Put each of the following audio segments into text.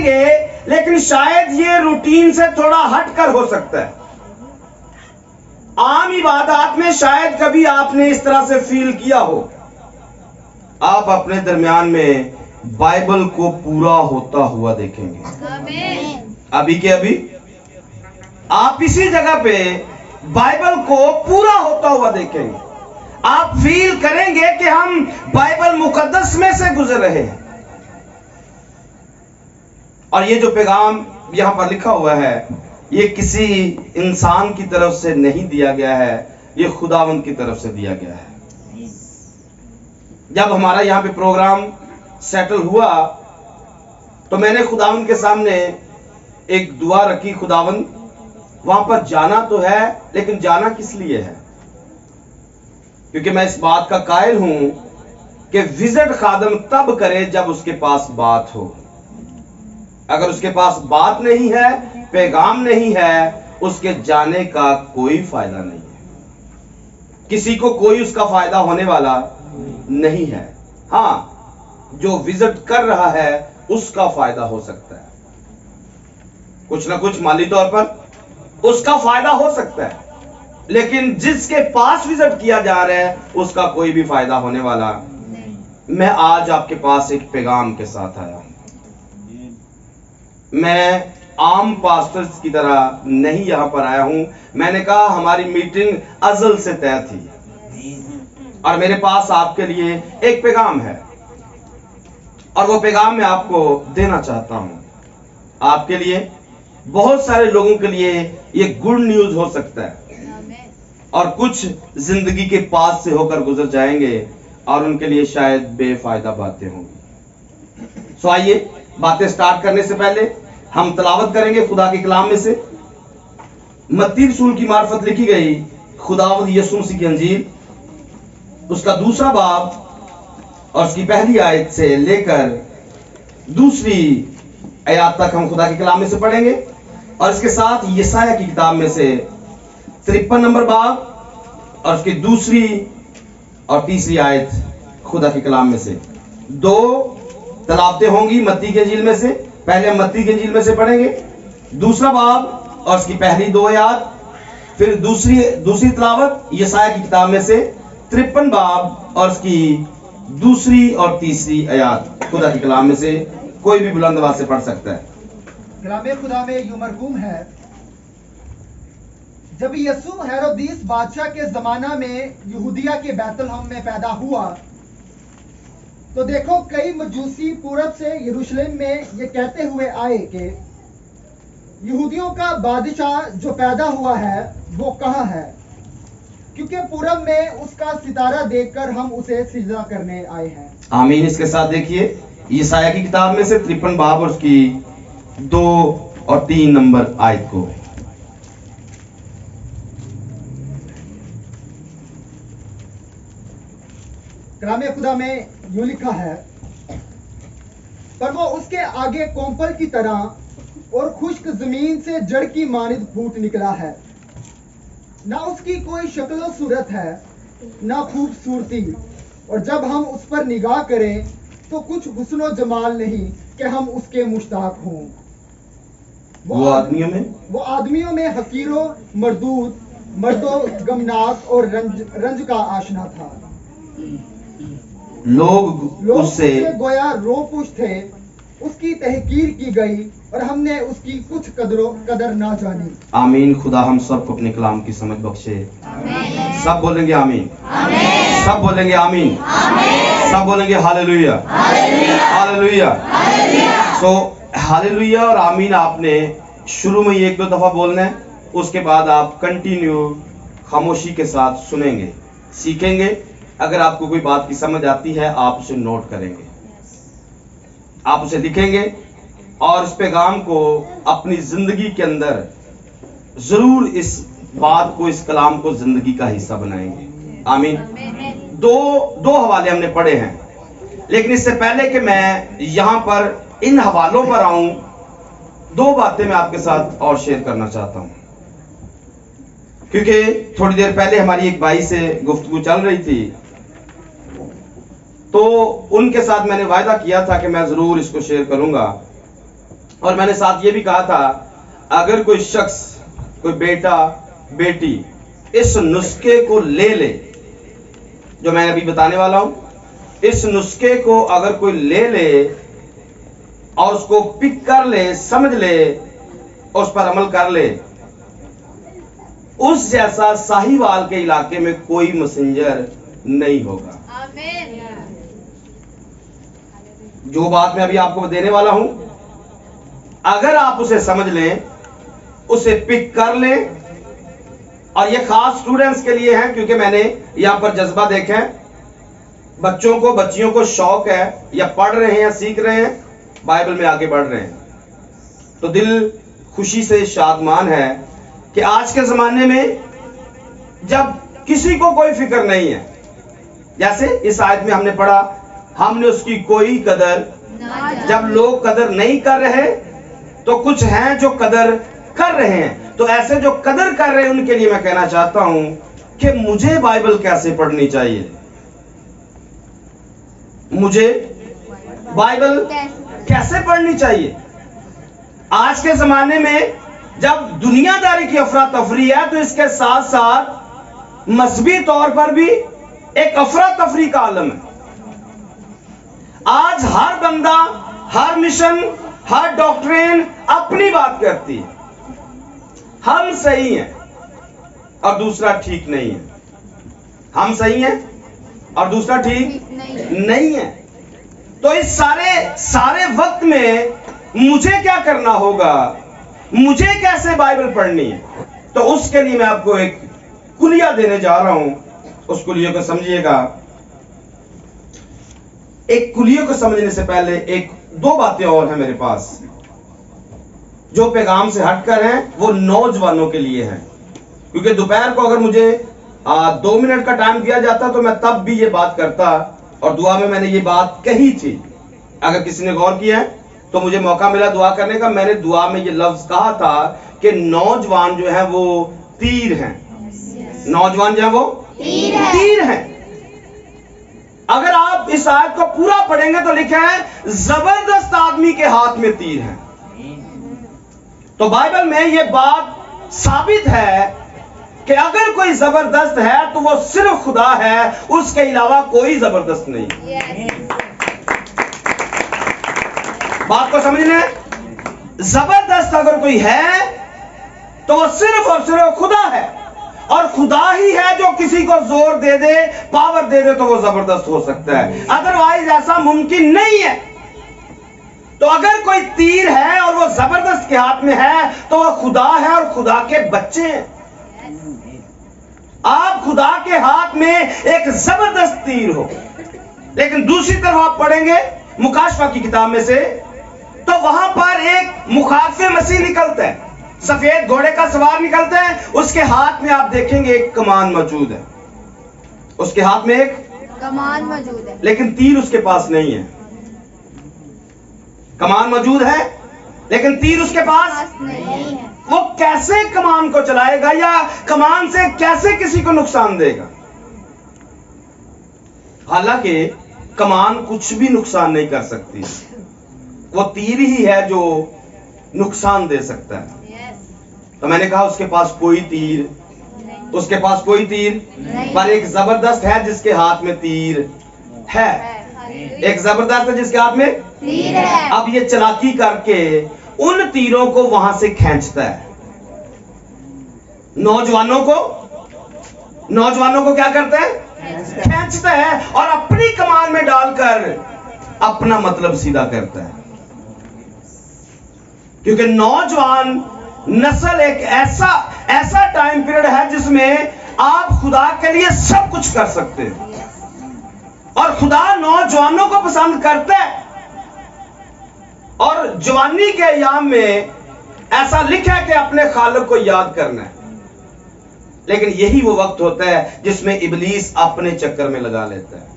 करेंगे, लेकिन शायद ये रूटीन से थोड़ा हटकर हो सकता है। आम इबादत में शायद कभी आपने इस तरह से फील किया हो, आप अपने दरमियान में बाइबल को पूरा होता हुआ देखेंगे। अभी के अभी आप इसी जगह पे बाइबल को पूरा होता हुआ देखेंगे। आप फील करेंगे कि हम बाइबल मुकद्दस में से गुजर रहे हैं। और ये जो पैगाम यहां पर लिखा हुआ है, ये किसी इंसान की तरफ से नहीं दिया गया है, ये खुदावंद की तरफ से दिया गया है। जब हमारा यहाँ पे प्रोग्राम सेटल हुआ तो मैंने खुदावंद के सामने एक दुआ रखी, खुदावंद वहां पर जाना तो है, लेकिन जाना किस लिए है? क्योंकि मैं इस बात का कायल हूं कि विजिट खादम तब करे जब उसके पास बात हो। अगर उसके पास बात नहीं है, पैगाम नहीं है, उसके जाने का कोई फायदा नहीं है। किसी को कोई उसका फायदा होने वाला नहीं है। हाँ, जो विजिट कर रहा है उसका फायदा हो सकता है, कुछ ना कुछ माली तौर पर उसका फायदा हो सकता है, लेकिन जिसके पास विजिट किया जा रहा है उसका कोई भी फायदा होने वाला नहीं। मैं आज आपके पास एक पैगाम के साथ आया हूं। मैं आम पास्टर्स की तरह नहीं यहां पर आया हूं। मैंने कहा हमारी मीटिंग अज़ल से तय थी और मेरे पास आपके लिए एक पैगाम है, और वो पैगाम मैं आपको देना चाहता हूं। आपके लिए, बहुत सारे लोगों के लिए ये गुड न्यूज हो सकता है, और कुछ जिंदगी के पास से होकर गुजर जाएंगे और उनके लिए शायद बेफायदा बातें होंगी। सो आइए, बातें स्टार्ट करने से पहले हम तलावत करेंगे खुदा के कलाम में से। मत्ती रसूल की मार्फत लिखी गई खुदावंद यीशु मसीह की अंजील, उसका 2 बाब और उसकी पहली आयत से लेकर 2 आयत तक हम खुदा के कलाम में से पढ़ेंगे, और इसके साथ यशायाह की किताब में से 53 नंबर बाब और उसकी 2 और 3 आयत खुदा के कलाम में से। 2 तलावतें होंगी मत्ती के इंजील में से। पहले हम मत्ती के इंजील में से पढ़ेंगे 2 बाब और उसकी पहली 2 आयत, फिर दूसरी तलावत यशायाह की किताब में से 53 बाब और उसकी 2 और 3 आयत खुदा के कलाम में से। कोई भी बुलंद आवाज से पढ़ सकता है। कलामे खुदा में यूं मरकूम है, जब यसू हेरोदीस बादशाह के जमाना में यहूदिया के बैतलहम में पैदा हुआ, तो देखो कई मजूसी पूरब से यरूशलेम में ये कहते हुए आए कि यहूदियों का बादशाह जो पैदा हुआ है वो कहाँ है, क्योंकि पूरब में उसका सितारा देखकर हम उसे सिजदा करने आए हैं। आमीन। इसके साथ देखिए यशायाह की किताब में से 53 बाब और उसकी 2 और 3 नंबर आयत को। कलामे खुदा में यूं लिखा है, पर वो उसके आगे कोंपल की तरह और खुश्क जमीन से जड़ की मानिद फूट निकला है। ना उसकी कोई शक्ल सूरत है, ना खूबसूरती, और जब हम उस पर निगाह करें तो कुछ हुस्नो जमाल नहीं कि हम उसके मुश्ताक हों। वो आदमियों में हकीरों, मरदूद, मर्दों गमनाक और रंज का आशना था। लोग उससे गोया रोपुश थे। उसकी तहकीर की गई और हमने उसकी कुछ कदर ना जानी। आमीन। खुदा हम सबको अपने कलाम की समझ बख्शे। सब बोलेंगे आमीन, सब बोलेंगे आमीन, सब बोलेंगे हालेलुया, हालेलुया। सो हालेलुया और आमीन आपने शुरू में 1-2 दफा बोलना है, उसके बाद आप कंटिन्यू खामोशी के साथ सुनेंगे, सीखेंगे। अगर आपको कोई बात की समझ आती है आप उसे नोट करेंगे, आप उसे लिखेंगे और इस पैगाम को अपनी जिंदगी के अंदर जरूर इस बात को, इस कलाम को जिंदगी का हिस्सा बनाएंगे। आमीन। दो हवाले हमने पढ़े हैं, लेकिन इससे पहले कि मैं यहां पर इन हवालों पर आऊं, 2 बातें मैं आपके साथ और शेयर करना चाहता हूं, क्योंकि थोड़ी देर पहले हमारी एक भाई से गुफ्तगू चल रही थी, तो उनके साथ मैंने वायदा किया था कि मैं जरूर इसको शेयर करूंगा। और मैंने साथ ये भी कहा था, अगर कोई शख्स, कोई बेटा बेटी इस नुस्खे को ले ले जो मैं अभी बताने वाला हूं, इस नुस्खे को अगर कोई ले ले और उसको पिक कर ले, समझ ले, उस पर अमल कर ले, उस जैसा साहिवाल के इलाके में कोई मैसेंजर नहीं होगा। आमीन। जो बात मैं अभी आपको देने वाला हूं, अगर आप उसे समझ लें, उसे पिक कर लें, और ये खास स्टूडेंट्स के लिए है क्योंकि मैंने यहां पर जज्बा देखा है, बच्चों को, बच्चियों को शौक है, या पढ़ रहे हैं या सीख रहे हैं, बाइबल में आगे बढ़ रहे हैं, तो दिल खुशी से शादमान है कि आज के जमाने में जब किसी को कोई फिक्र नहीं है, जैसे इस आयत में हमने पढ़ा, हमने उसकी कोई कदर, जब लोग कदर नहीं कर रहे तो कुछ हैं जो कदर कर रहे हैं। तो ऐसे जो कदर कर रहे हैं उनके लिए मैं कहना चाहता हूं कि मुझे बाइबल कैसे पढ़नी चाहिए, मुझे बाइबल कैसे पढ़नी चाहिए। आज के जमाने में जब दुनियादारी की अफरा तफरी है, तो इसके साथ साथ मजहबी तौर पर भी एक अफरा तफरी का आलम है। आज हर बंदा, हर मिशन, हर डॉक्ट्रिन अपनी बात करती है, हम सही हैं और दूसरा ठीक नहीं है, हम सही हैं और दूसरा ठीक नहीं है। तो इस सारे वक्त में मुझे क्या करना होगा, मुझे कैसे बाइबल पढ़नी है, तो उसके लिए मैं आपको एक कुलिया देने जा रहा हूं। उस कुलिया को समझिएगा। एक कुलिया को समझने से पहले एक दो बातें और हैं मेरे पास जो पैगाम से हटकर हैं, वो नौजवानों के लिए हैं। क्योंकि दोपहर को अगर मुझे 2 मिनट का टाइम दिया जाता तो मैं तब भी ये बात करता, और दुआ में मैंने ये बात कही थी। अगर किसी ने गौर किया है तो मुझे मौका मिला दुआ करने का। मैंने दुआ में ये लफ्ज कहा था कि नौजवान जो है वो तीर हैं, नौजवान जो है वो तीर हैं। अगर आप इस आयत को पूरा पढ़ेंगे तो लिखा है जबरदस्त आदमी के हाथ में तीर है। तो बाइबल में यह बात साबित है कि अगर कोई जबरदस्त है तो वो सिर्फ खुदा है, उसके अलावा कोई जबरदस्त नहीं। बात को समझने, जबरदस्त अगर कोई है तो वो सिर्फ और सिर्फ खुदा है, और खुदा ही है जो किसी को जोर दे दे, पावर दे दे तो वो जबरदस्त हो सकता है, अदरवाइज ऐसा मुमकिन नहीं है। तो अगर कोई तीर है और वो जबरदस्त के हाथ में है तो वो खुदा है और खुदा के बच्चे हैं। आप खुदा के हाथ में एक जबरदस्त तीर हो। लेकिन दूसरी तरफ आप पढ़ेंगे मुकाशफा की किताब में से, तो वहां पर एक मुखाफिर मसीह निकलता है, सफेद घोड़े का सवार निकलता है, उसके हाथ में आप देखेंगे एक कमान मौजूद है, उसके हाथ में एक कमान मौजूद है, लेकिन तीर उसके पास नहीं है। कमान मौजूद है लेकिन तीर उसके पास नहीं है। वो कैसे कमान को चलाएगा, या कमान से कैसे किसी को नुकसान देगा? हालांकि कमान कुछ भी नुकसान नहीं कर सकती, वो तीर ही है जो नुकसान दे सकता है। तो मैंने कहा उसके पास कोई तीर, उसके पास कोई तीर, पर एक जबरदस्त है जिसके हाथ में तीर है, एक जबरदस्त है जिसके हाथ में तीर है। अब ये चालाकी करके उन तीरों को वहां से खींचता है, नौजवानों को क्या करता है? खींचता है, और अपनी कमान में डालकर अपना मतलब सीधा करता है। क्योंकि नौजवान नस्ल एक ऐसा टाइम पीरियड है जिसमें आप खुदा के लिए सब कुछ कर सकते हैं, और खुदा नौजवानों को पसंद करता है। और जवानी के अयाम में ऐसा लिखा है कि अपने खालिक को याद करना है, लेकिन यही वो वक्त होता है जिसमें इब्लीस अपने चक्कर में लगा लेता है।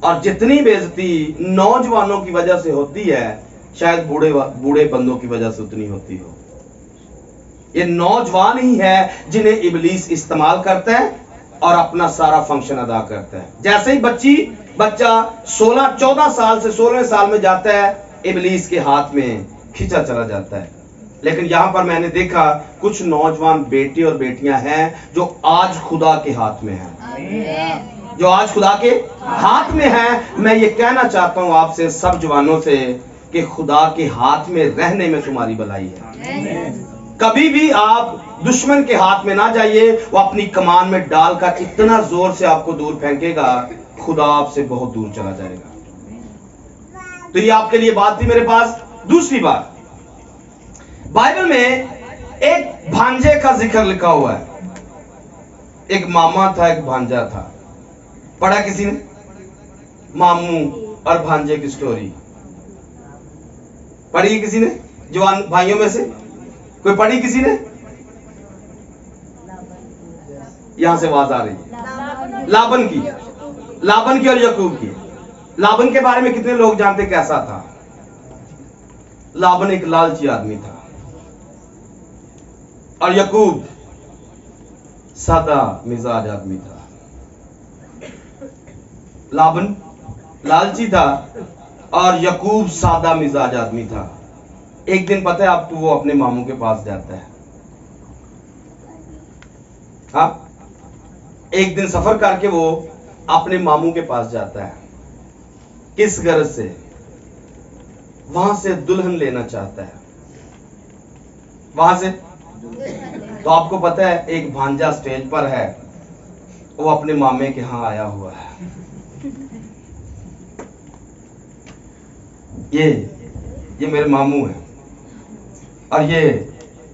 और जितनी बेइज्जती नौजवानों की वजह से होती है, शायद बूढ़े बंदों की वजह से उतनी होती हो। ये नौजवान ही है जिन्हें इब्लीस इस्तेमाल करता है और अपना सारा फंक्शन अदा करता है। जैसे ही बच्चा 16-14 साल से 16वें साल में जाता है, इब्लीस के हाथ में खींचा चला जाता है। लेकिन यहाँ पर मैंने देखा कुछ नौजवान बेटे और बेटियां हैं जो आज खुदा के हाथ में हैं, आमीन। जो आज खुदा के हाथ में हैं। मैं ये कहना चाहता हूँ आपसे सब जवानों से कि खुदा के हाथ में रहने में तुम्हारी भलाई है। कभी भी आप दुश्मन के हाथ में ना जाइए, वो अपनी कमान में डालकर इतना जोर से आपको दूर फेंकेगा, खुदा आपसे बहुत दूर चला जाएगा। तो ये आपके लिए बात थी मेरे पास। दूसरी बात, बाइबल में एक भांजे का जिक्र लिखा हुआ है। एक मामा था, एक भांजा था। पढ़ा किसी ने मामू और भांजे की स्टोरी? पढ़ी किसी ने? जवान भाइयों में से कोई पढ़ी किसी ने? यहां से आवाज आ रही है। लाबन की और यकूब की। लाबन के बारे में कितने लोग जानते कैसा था? लाबन एक लालची आदमी था और यकूब सादा मिजाज आदमी था। लाबन लालची था और यकूब सादा मिजाज आदमी था। एक दिन पता है आपको, वो अपने मामू के पास जाता है। हाँ, एक दिन सफर करके वो अपने मामू के पास जाता है। किस गर्ज से? वहां से दुल्हन लेना चाहता है। वहां से तो आपको पता है एक भांजा स्टेज पर है, वो अपने मामे के यहां आया हुआ है। ये मेरे मामू है और ये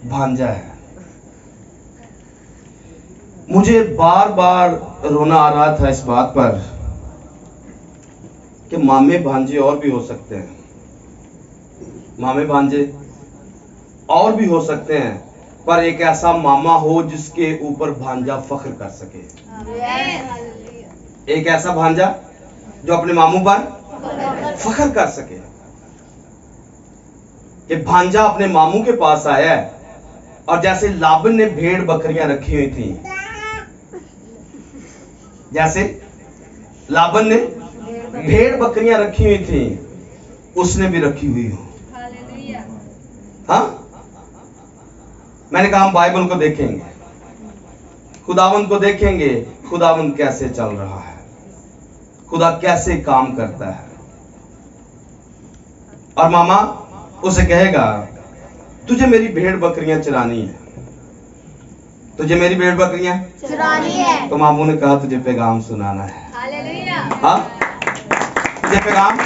भांजा है। मुझे बार बार रोना आ रहा था इस बात पर कि मामे भांजे और भी हो सकते हैं, मामे भांजे और भी हो सकते हैं, पर एक ऐसा मामा हो जिसके ऊपर भांजा फख्र कर सके। एक ऐसा भांजा जो अपने मामू पर फख्र कर सके। कि भांजा अपने मामू के पास आया है और जैसे लाबन ने भेड़ बकरियां रखी हुई थी, जैसे लाबन ने भेड़ बकरियां रखी हुई थी, उसने भी रखी हुई हो। हाँ, मैंने कहा हम बाइबल को देखेंगे, खुदावंद को देखेंगे, खुदावंद कैसे चल रहा है, खुदा कैसे काम करता है। और मामा उसे कहेगा तुझे मेरी भेड़ बकरियां चरानी है, तुझे मेरी भेड़ बकरियां चुरानी है। तो मामू ने कहा तुझे पैगाम सुनाना है। हालेलुया। हाँ, तुझे पैगाम,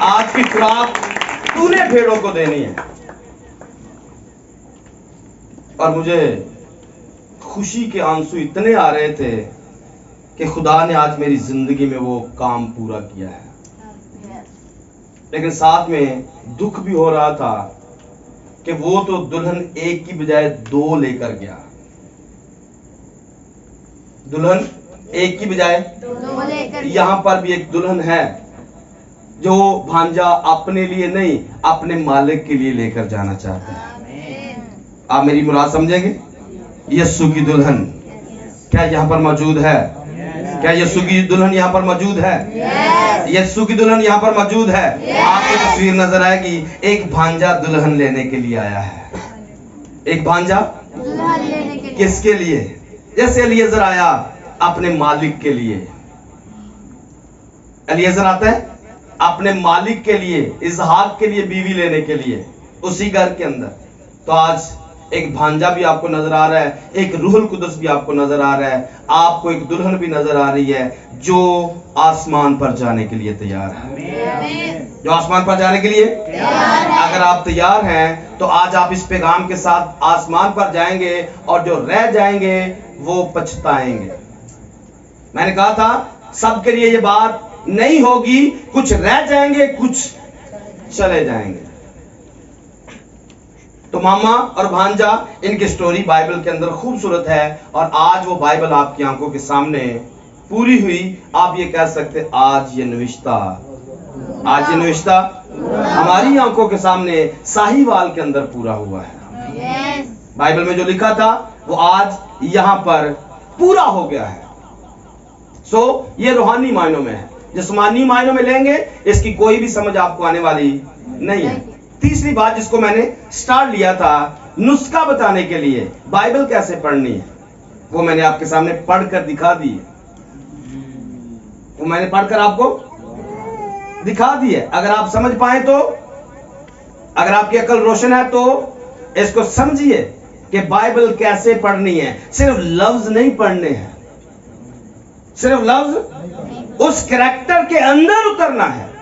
आज की खुराक तूने भेड़ों को देनी है। और मुझे खुशी के आंसू इतने आ रहे थे कि खुदा ने आज मेरी जिंदगी में वो काम पूरा किया है। लेकिन साथ में दुख भी हो रहा था कि वो तो दुल्हन एक की बजाय दो लेकर गया। दुल्हन एक की बजाय दो लेकर यहां पर भी एक दुल्हन है जो भांजा अपने लिए नहीं, अपने मालिक के लिए लेकर जाना चाहता है। आप मेरी मुराद समझेंगे? यीशु की दुल्हन क्या यहाँ पर मौजूद है? क्या यीशु की दुल्हन यहाँ पर मौजूद है? यीशु की दुल्हन यहाँ पर मौजूद है। आपको तस्वीर नजर आएगी, एक भांजा दुल्हन लेने के लिए आया है। एक भांजा दुल्हन लेने के लिए। किसके लिए? जैसे एलिएजर आया अपने मालिक के लिए। एलिएजर आता है अपने मालिक के लिए, इसहाक के लिए बीवी लेने के लिए, उसी घर के अंदर। तो आज एक भांजा भी आपको नजर आ रहा है, एक रूहुल कुदस भी आपको नजर आ रहा है, आपको एक दुल्हन भी नजर आ रही है जो आसमान पर जाने के लिए तैयार है। जो आसमान पर जाने के लिए अगर आप तैयार हैं तो आज आप इस पैगाम के साथ आसमान पर जाएंगे और जो रह जाएंगे वो पछताएंगे। मैंने कहा था सबके लिए ये बात नहीं होगी, कुछ रह जाएंगे, कुछ चले जाएंगे। तो मामा और भांजा, इनकी स्टोरी बाइबल के अंदर खूबसूरत है और आज वो बाइबल आपकी आंखों के सामने पूरी हुई। आप ये कह सकते आज ये नविश्ता हमारी आंखों के सामने साहिवाल के अंदर पूरा हुआ है। बाइबल में जो लिखा था वो आज यहाँ पर पूरा हो गया है। ये रूहानी मायनों में है, जिस्मानी मायनों में लेंगे इसकी कोई भी समझ आपको आने वाली नहीं है। तीसरी बात जिसको मैंने स्टार्ट लिया था नुस्खा बताने के लिए, बाइबल कैसे पढ़नी है, वो मैंने आपके सामने पढ़कर दिखा दी है। वो मैंने पढ़कर आपको दिखा दी है। अगर आप समझ पाए तो, अगर आपकी अकल रोशन है तो इसको समझिए कि बाइबल कैसे पढ़नी है। सिर्फ लफ्ज नहीं पढ़ने हैं, सिर्फ लफ्ज, उस कैरेक्टर के अंदर उतरना है,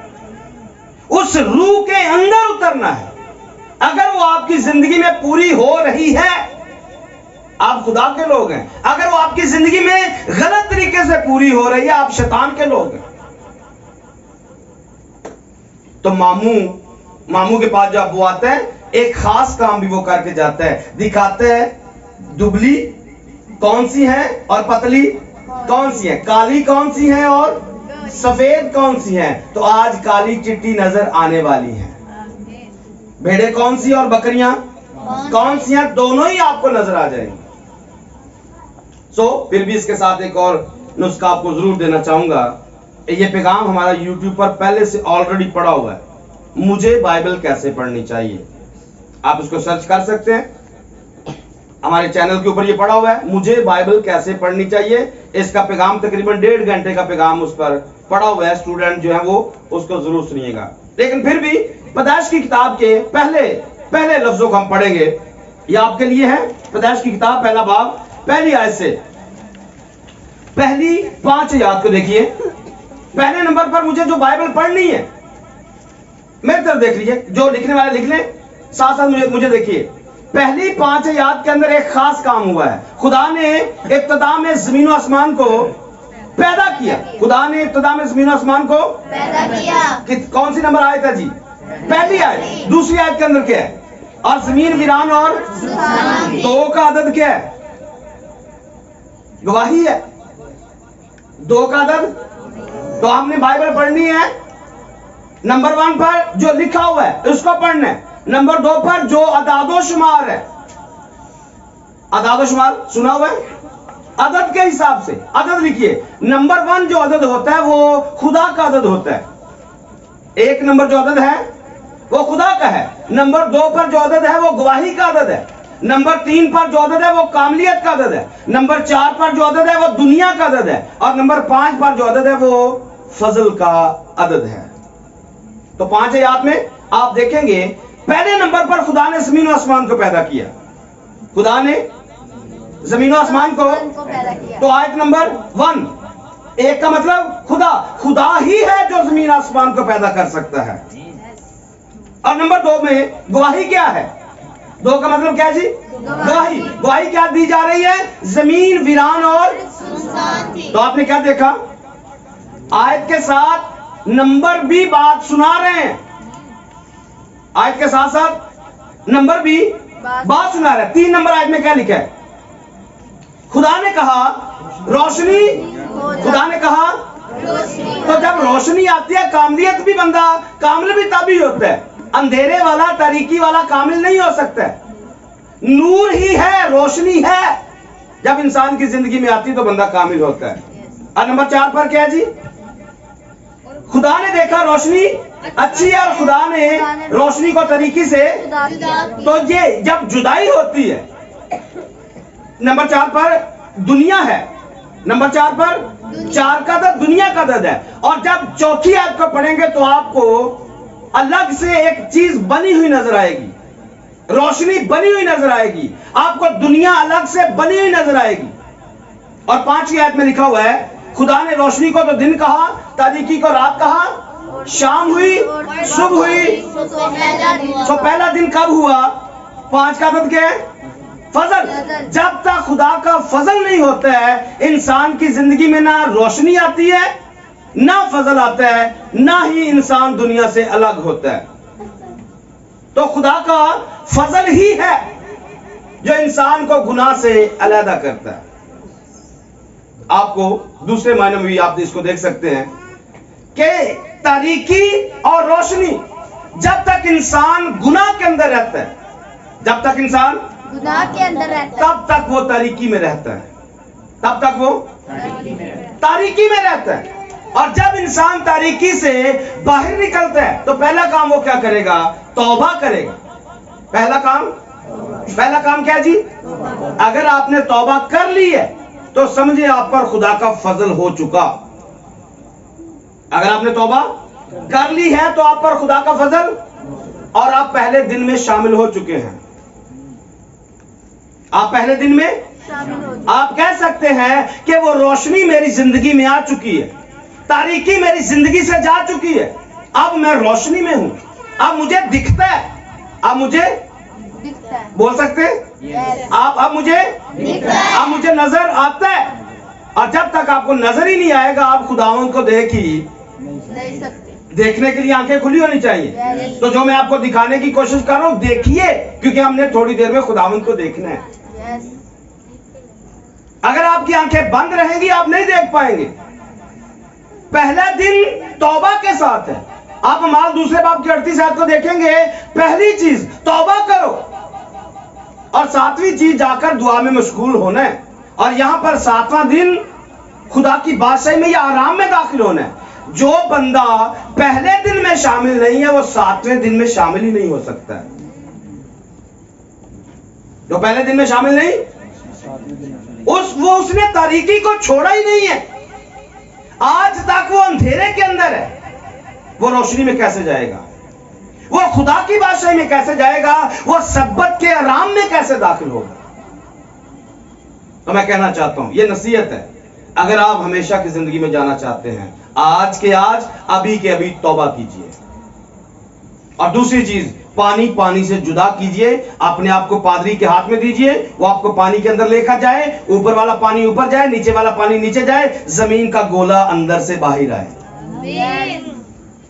उस रूह के अंदर उतरना है। अगर वो आपकी जिंदगी में पूरी हो रही है, आप खुदा के लोग हैं। अगर वो आपकी जिंदगी में गलत तरीके से पूरी हो रही है, आप शैतान के लोग हैं। तो मामू के पास जब वो आता है, एक खास काम भी वो करके जाता है, दिखाते हैं दुबली कौन सी है और पतली कौन सी है, काली कौन सी है और सफेद कौन सी है। तो आज काली चिट्टी नजर आने वाली है। भेड़े कौन सी और बकरियां कौन सी हैं, दोनों ही आपको नजर आ जाएंगी। फिर भी इसके साथ एक और नुस्खा आपको जरूर देना चाहूंगा। ये पैगाम हमारा YouTube पर पहले से ऑलरेडी पड़ा हुआ है, मुझे बाइबल कैसे पढ़नी चाहिए। आप उसको सर्च कर सकते हैं, हमारे चैनल के ऊपर ये पड़ा हुआ है, मुझे बाइबल कैसे पढ़नी चाहिए। इसका पैगाम तकरीबन 1.5 घंटे का पैगाम उस पर पड़ा हुआ है। स्टूडेंट जो है वो उसको जरूर सुनिएगा। लेकिन फिर भी पैदाइश की किताब के पहले लफ्जों को हम पढ़ेंगे। ये आपके लिए है पैदाइश की किताब, पहला बाब, पहली आयत से पहली 5 आयत को देखिए। पहले नंबर पर मुझे जो बाइबल पढ़नी है, मेरी तरफ देख लीजिए, जो लिखने वाले लिख लें, साथ साथ मुझे देखिए। पहली 5 आयत के अंदर एक खास काम हुआ है। खुदा ने इब्तिदा में जमीन और आसमान को पैदा किया। खुदा ने इब्तिदा में जमीन और आसमान को पैदा किया। कौन सी नंबर आयत है जी? पहली आयत। दूसरी आयत के अंदर क्या है? और जमीन वीरान और 2 का अदद क्या है? गवाही है। 2 का अदद। तो हमने बाइबल पढ़नी है, नंबर 1 पर जो लिखा हुआ है उसको पढ़ना है। नंबर 2 पर जो अदादो शुमार है, अदादो शुमार सुना हुआ है, अदद के हिसाब से अदद लिखिए। नंबर 1 जो अदद होता है वो खुदा का अदद होता है। 1 नंबर जो अदद है वो खुदा का है। नंबर 2 पर जो अदद है वो गवाही का अदद है। नंबर 3 पर जो अदद है वो कामलियत का अदद है। नंबर 4 पर जो अदद है वो दुनिया का अदद है। और नंबर 5 पर जो अदद है वो फजल का अदद है। तो 5 आयत में आप देखेंगे पहले नंबर पर खुदा ने जमीन और आसमान को पैदा किया। खुदा ने जमीन और आसमान को पैदा किया। तो आयत नंबर 1, 1 का मतलब खुदा ही है जो जमीन आसमान को पैदा कर सकता है। और नंबर 2 में गवाही क्या है? 2 का मतलब क्या जी? गवाही क्या दी जा रही है? जमीन वीरान और सुनसान थी। तो आपने क्या देखा? आयत के साथ नंबर भी बात सुना रहे हैं। आयत के साथ साथ नंबर भी बात सुना रहे हैं। 3 नंबर आयत में क्या लिखा है? खुदा ने कहा रोशनी, खुदा ने कहा रोशनी। तो जब रोशनी आती है, कामलियत भी बंदा कामिल भी तभी होता है। अंधेरे वाला, तारीकी वाला कामिल नहीं हो सकता है। नूर ही है, रोशनी है, जब इंसान की जिंदगी में आती है तो बंदा कामिल होता है। और नंबर 4 पर क्या है जी? खुदा ने देखा रोशनी अच्छी है और खुदा ने रोशनी को तरीके से, तो ये जब जुदाई होती है, नंबर 4 पर दुनिया है, नंबर 4 पर 4 का अदद दुनिया का अदद है। और जब चौथी आयत को पढ़ेंगे तो आपको अलग से एक चीज बनी हुई नजर आएगी, रोशनी बनी हुई नजर आएगी, आपको दुनिया अलग से बनी हुई नजर आएगी। और 5वीं आयत में लिखा हुआ है खुदा ने रोशनी को तो दिन कहा, तारीकी को रात कहा, शाम हुई, सुबह हुई। तो पहला दिन कब हुआ? 5 का अदद क्या है? फजल। जब तक खुदा का फजल नहीं होता है, इंसान की जिंदगी में ना रोशनी आती है, ना फजल आता है, ना ही इंसान दुनिया से अलग होता है। तो खुदा का फजल ही है जो इंसान को गुनाह से अलहदा करता है। आपको दूसरे मायने में भी आप इसको देख सकते हैं कि तारीकी और रोशनी, जब तक इंसान गुनाह के अंदर रहता है, जब तक इंसान गुनाह के अंदर रहता है, तब तक वो तारीकी में रहता है, तब तक वो तारीकी में रहता है। और जब इंसान तारीकी से बाहर निकलता है तो पहला काम वो क्या करेगा? तौबा करेगा। पहला काम क्या जी? अगर आपने तौबा कर ली है तो समझिए आप पर खुदा का फजल हो चुका। अगर आपने तौबा कर ली है तो आप पर खुदा का फजल, और आप पहले दिन में शामिल हो चुके हैं। आप पहले दिन में आप कह सकते हैं कि वो रोशनी मेरी जिंदगी में आ चुकी है, तारीकी मेरी जिंदगी से जा चुकी है, अब मैं रोशनी में हूं, अब मुझे दिखता है, अब मुझे दिखता है। बोल सकते हैं Yes. आप, अब मुझे दिखता है। अब मुझे नजर आता है। और जब तक आपको नजर ही नहीं आएगा आप खुदावंद को देख ही नहीं सकते। देखने के लिए आंखें खुली होनी चाहिए। Yes. तो जो मैं आपको दिखाने की कोशिश कर रहा हूं देखिए, क्योंकि हमने थोड़ी देर में खुदावंद को देखना है। Yes. अगर आपकी आंखें बंद रहेंगी आप नहीं देख पाएंगे। पहला दिन तौबा के साथ है। आप माल दूसरे बाब की 38 आयत को देखेंगे, पहली चीज तौबा करो, और 7वीं चीज जाकर दुआ में मशगूल होना है। और यहां पर 7वां दिन खुदा की बादशाही में या आराम में दाखिल होना है। जो बंदा पहले दिन में शामिल नहीं है वो 7वें दिन में शामिल ही नहीं हो सकता है। जो पहले दिन में शामिल नहीं, उसने तारीकी को छोड़ा ही नहीं है। आज तक वो अंधेरे के अंदर है, वो रोशनी में कैसे जाएगा? वो खुदा की बादशाही में कैसे जाएगा? वो सब्बत के आराम में कैसे दाखिल होगा? तो मैं कहना चाहता हूं, ये नसीहत है, अगर आप हमेशा की जिंदगी में जाना चाहते हैं, आज के आज, अभी के अभी तौबा कीजिए। और दूसरी चीज, पानी से जुदा कीजिए, अपने आप को पादरी के हाथ में दीजिए, वो आपको पानी के अंदर लेकर जाए, ऊपर वाला पानी ऊपर जाए, नीचे वाला पानी नीचे जाए, जमीन का गोला अंदर से बाहर आए।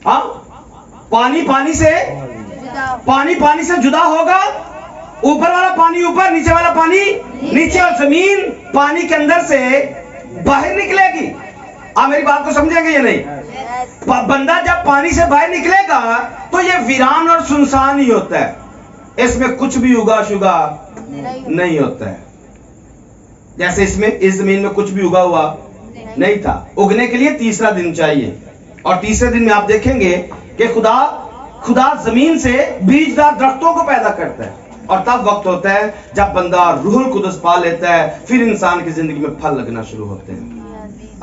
हाँ, पानी से जुदा होगा, ऊपर वाला पानी ऊपर, नीचे वाला पानी नीचे, और जमीन पानी के अंदर से बाहर निकलेगी। आप मेरी बात को समझेंगे या नहीं? बंदा जब पानी से बाहर निकलेगा तो ये वीरान और सुनसान ही होता है, इसमें कुछ भी उगा शुगा नहीं होता है। जैसे इसमें इस जमीन में कुछ भी उगा हुआ नहीं था। उगने के लिए तीसरा दिन चाहिए, और तीसरे दिन में आप देखेंगे कि खुदा जमीन से बीजदार दरख्तों को पैदा करता है, और तब वक्त होता है जब बंदा रूहुल कुदस पा लेता है, फिर इंसान की जिंदगी में फल लगना शुरू होते हैं,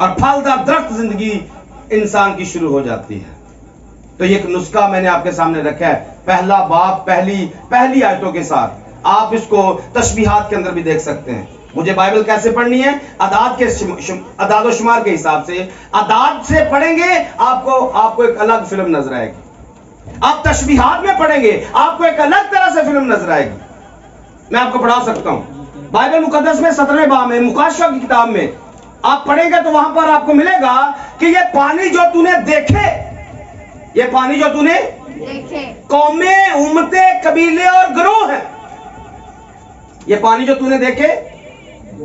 और फलदार दरख्त जिंदगी इंसान की शुरू हो जाती है। तो ये एक नुस्खा मैंने आपके सामने रखा है, पहला बाब, पहली आयतों के साथ। आप इसको तशबीहात के अंदर भी देख सकते हैं। मुझे बाइबल कैसे पढ़नी है? अदाद व शुमार के हिसाब से। अदाद से पढ़ेंगे आपको एक अलग फिल्म नजर आएगी। आप तशबीहात में पढ़ेंगे आपको एक अलग तरह से फिल्म नजर आएगी। मैं आपको पढ़ा सकता हूं बाइबल मुकद्दस में 17वें बाब में, मुकाशवा की किताब में आप पढ़ेंगे तो वहां पर आपको मिलेगा कि ये पानी जो तूने देखे, कौमें, उम्मतें, कबीले और गिरोह हैं। ये पानी जो तूने देखे,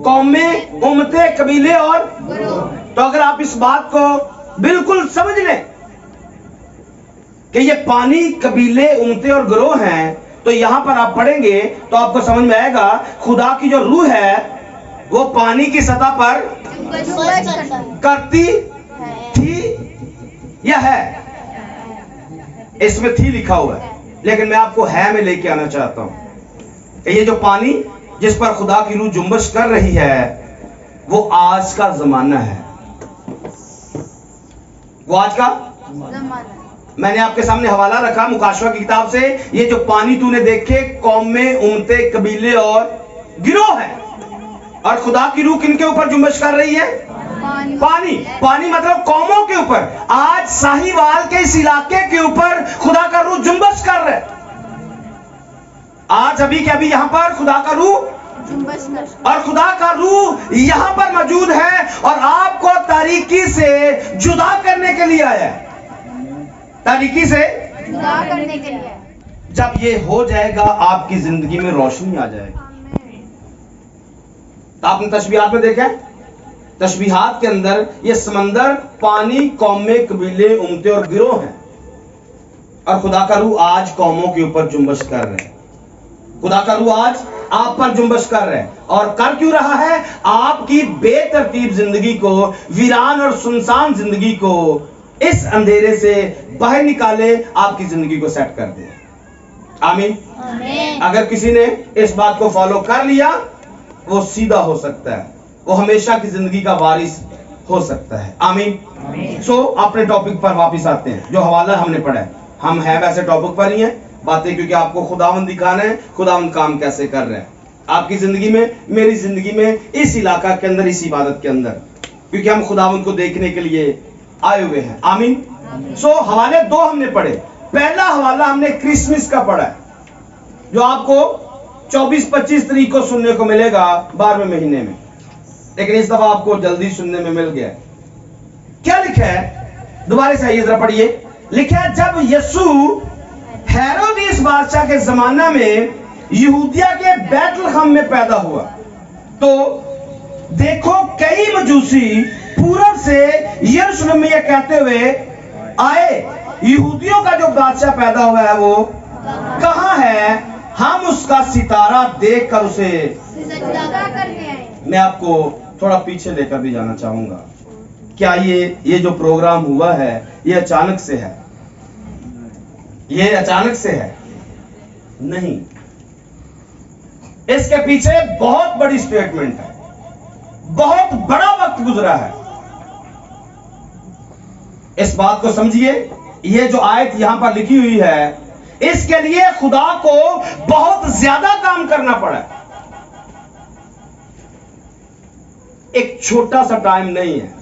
कौमें, उम्मतें, कबीले और तो अगर आप इस बात को बिल्कुल समझ लें कि ये पानी, कबीले, उम्मतें और गिरोह हैं, तो यहां पर आप पढ़ेंगे तो आपको समझ में आएगा खुदा की जो रूह है वो पानी की सतह पर करती थी या है? इसमें थी लिखा हुआ है, लेकिन मैं आपको है में लेके आना चाहता हूं। ये जो पानी जिस पर खुदा की रूह जुम्बश कर रही है वो आज का जमाना है, वो आज का जमाना। मैंने आपके सामने हवाला रखा मुकाशवा की किताब से, ये जो पानी तूने देखे, कौमें, उम्मतें, कबीले और गिरोह है। और खुदा की रूह किनके ऊपर जुम्बश कर रही है? पानी मतलब कौमों के ऊपर। आज साहिवाल के इस इलाके के ऊपर खुदा का रूह जुम्बश कर रहा है। आज अभी के अभी यहां पर खुदा का रूह जुम्बश कर, और खुदा का रूह यहां पर मौजूद है और आपको तारीकी से जुदा करने के लिए आया है। तारीकी से जुदा करने के लिए। जब ये हो जाएगा आपकी जिंदगी में रोशनी आ जाएगी। तो आपने तशबीहात में देखा, तशबीहात के अंदर ये समंदर, पानी, कौमें, कबीले, उम्मतें और गिरोह हैं, और खुदा का रूह आज कौमों के ऊपर जुम्बश कर रहे हैं। खुदा का रूह आज आप पर जुम्बश कर रहा है, और कर क्यों रहा है? आपकी बेतरतीब जिंदगी को, वीरान और सुनसान जिंदगी को इस अंधेरे से बाहर निकाले, आपकी जिंदगी को सेट कर दे। आमीन। आमीन। अगर किसी ने इस बात को फॉलो कर लिया, वो सीधा हो सकता है, वो हमेशा की जिंदगी का वारिस हो सकता है। आमीन। सो अपने टॉपिक पर वापस आते हैं, जो हवाला हमने पढ़ा है। हम हैं वैसे टॉपिक पर ही हैं बातें, क्योंकि आपको खुदावंद दिखाना है, खुदावंद काम कैसे कर रहे हैं आपकी जिंदगी में, मेरी जिंदगी में, इस इलाका के अंदर, इस इबादत के अंदर, क्योंकि हम खुदावंद को देखने के लिए आए हुए हैं। आमीन। सो हवाले 2 हमने पढ़े। पहला हवाला हमने क्रिसमस का पढ़ा है, जो आपको 24-25 तारीख को सुनने को मिलेगा 12वें महीने में, लेकिन इस दफा आपको जल्दी सुनने में मिल गया। क्या लिखा है? दोबारा से आइए जरा पढ़िए। लिखा है, जब यीशु हेरोदिस बादशाह के जमाना में यहूदिया के बैतलहम में पैदा हुआ, तो देखो कई मजूसी पूरब से यरूशलेम में यह कहते हुए आए, यहूदियों का जो बादशाह पैदा हुआ है वो कहाँ है? हम उसका सितारा देखकर उसे सजदा करने आए। मैं आपको थोड़ा पीछे लेकर भी जाना चाहूंगा। क्या ये जो प्रोग्राम हुआ है, ये अचानक से है? ये अचानक से है? नहीं, इसके पीछे बहुत बड़ी स्टेटमेंट है, बहुत बड़ा वक्त गुजरा है। इस बात को समझिए, ये जो आयत यहां पर लिखी हुई है, इसके लिए खुदा को बहुत ज्यादा काम करना पड़ा। एक छोटा सा टाइम नहीं है।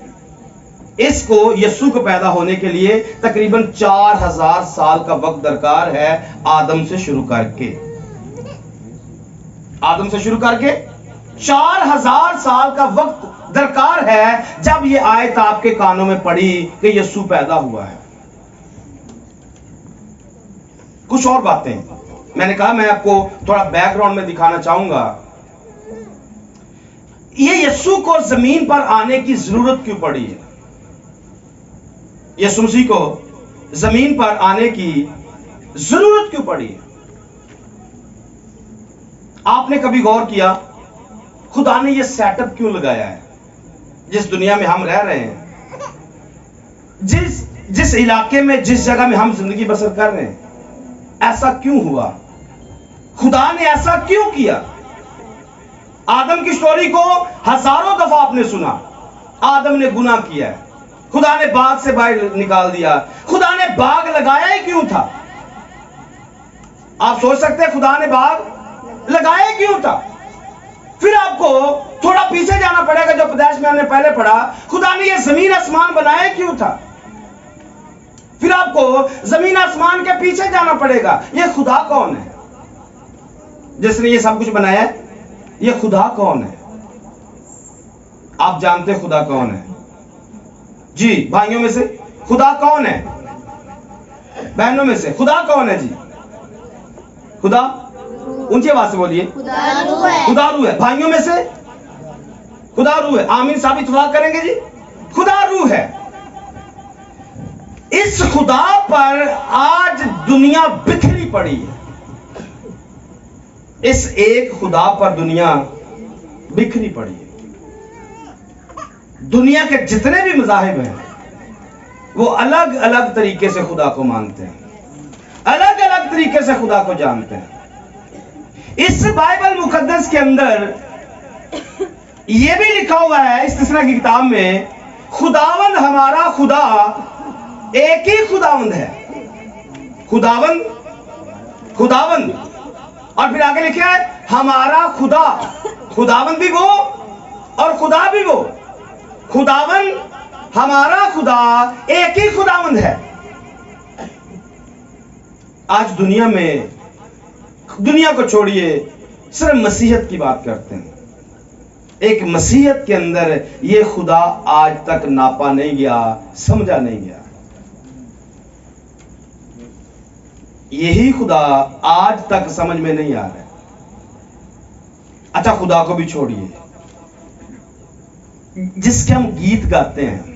इसको यीशु को पैदा होने के लिए तकरीबन 4000 साल का वक्त दरकार है, आदम से शुरू करके 4000 साल का वक्त दरकार है जब ये आयत आपके कानों में पड़ी कि यीशु पैदा हुआ है। कुछ और बातें मैंने कहा, मैं आपको थोड़ा बैकग्राउंड में दिखाना चाहूंगा। ये यीशु को जमीन पर आने की जरूरत क्यों पड़ी है? यीशु मसीह को जमीन पर आने की जरूरत क्यों पड़ी है? आपने कभी गौर किया खुदा ने यह सेटअप क्यों लगाया है? जिस दुनिया में हम रह रहे हैं, जिस इलाके में, जिस जगह में हम जिंदगी बसर कर रहे हैं, ऐसा क्यों हुआ? खुदा ने ऐसा क्यों किया? आदम की स्टोरी को हजारों दफा आपने सुना। आदम ने गुनाह किया है, खुदा ने बाग से बाहर निकाल दिया। खुदा ने बाग लगाया ही क्यों था? आप सोच सकते हैं खुदा ने बाग लगाया ही क्यों था? फिर आपको थोड़ा पीछे जाना पड़ेगा, जो प्रदेश में हमने पहले पढ़ा, खुदा ने यह जमीन आसमान बनाया क्यों था? फिर आपको जमीन आसमान के पीछे जाना पड़ेगा। यह खुदा कौन है जिसने ये सब कुछ बनाया है? यह खुदा कौन है? आप जानते हैं खुदा कौन है? जी भाइयों में से खुदा कौन है? बहनों में से खुदा कौन है? जी खुदा, ऊंची आवाज से बोलिए। खुदा रूह है। खुदा रूह है। भाइयों में से खुदा रूह है। आमीन साबित खुदा करेंगे जी। खुदा रूह है। इस खुदा पर आज दुनिया बिखरी पड़ी है। इस एक खुदा पर दुनिया बिखरी पड़ी है। दुनिया के जितने भी मज़ाहिब हैं, वो अलग अलग तरीके से खुदा को मानते हैं, अलग अलग तरीके से खुदा को जानते हैं। इस बाइबल मुकद्दस के अंदर यह भी लिखा हुआ है, इस तीसरा की किताब में, खुदावंद हमारा खुदा एक ही खुदावंद है। खुदावंद और फिर आगे लिखा है हमारा खुदा। खुदावंद भी वो और खुदा भी वो। खुदावंद हमारा खुदा एक ही खुदावंद है। आज दुनिया में, दुनिया को छोड़िए, सिर्फ मसीहत की बात करते हैं। एक मसीहत के अंदर ये खुदा आज तक नापा नहीं गया, समझा नहीं गया। यही खुदा आज तक समझ में नहीं आ रहा है। अच्छा, खुदा को भी छोड़िए, जिसके हम गीत गाते हैं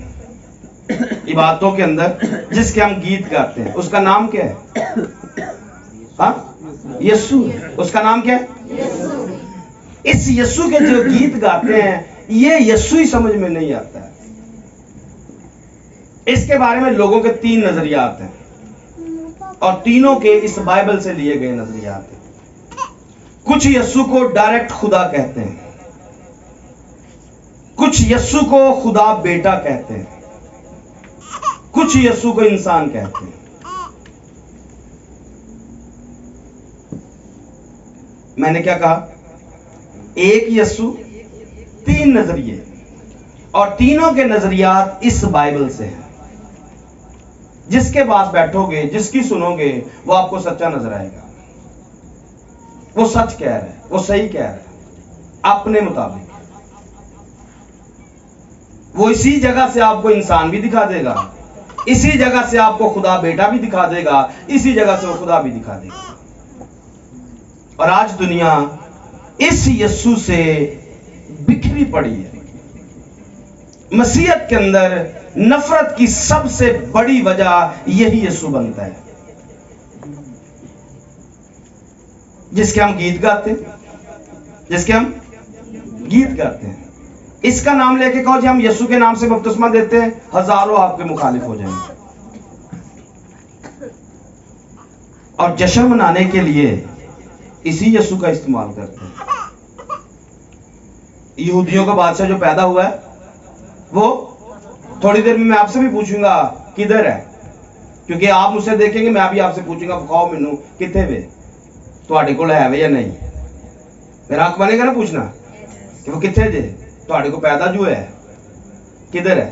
इबादतों के अंदर, जिसके हम गीत गाते हैं, उसका नाम क्या है? हाँ, यीशु है। उसका नाम क्या है? इस यीशु के जो गीत गाते हैं ये यीशु ही समझ में नहीं आता है। इसके बारे में लोगों के 3 नजरियात हैं और तीनों के इस बाइबल से लिए गए नजरियात हैं। कुछ यीशु को डायरेक्ट खुदा कहते हैं, कुछ यीशु को खुदा बेटा कहते हैं, कुछ यीशु को इंसान कहते हैं। मैंने क्या कहा? एक यीशु, 3 नजरिए और तीनों के नजरियात इस बाइबल से हैं। जिसके पास बैठोगे, जिसकी सुनोगे, वो आपको सच्चा नजर आएगा। वो सच कह रहा है, वो सही कह रहा है अपने मुताबिक। वो इसी जगह से आपको इंसान भी दिखा देगा, इसी जगह से आपको खुदा बेटा भी दिखा देगा, इसी जगह से वो खुदा भी दिखा देगा। और आज दुनिया इस यीशु से बिखरी पड़ी है। मसीहत के अंदर नफरत की सबसे बड़ी वजह यही यीशु बनता है, जिसके हम गीत गाते हैं, जिसके हम गीत गाते हैं। इसका नाम लेके कहो जी हम यीशु के नाम से बपतिस्मा देते हैं, हजारों आपके मुखालिफ हो जाएंगे। और जश्न मनाने के लिए इसी यीशु का इस्तेमाल करते हैं। यहूदियों का बादशाह जो पैदा हुआ है, वो थोड़ी देर में मैं आपसे भी पूछूंगा किधर है, क्योंकि आप मुझसे देखेंगे, मैं भी आपसे पूछूंगा खाओ मैनू किथे वे, ਤੁਹਾਡੇ ਕੋਲ है वे या नहीं। मेरा हक बनेगा ना पूछना कि वो किथे जे, ਤੁਹਾਡੇ को पैदा जो है किधर है।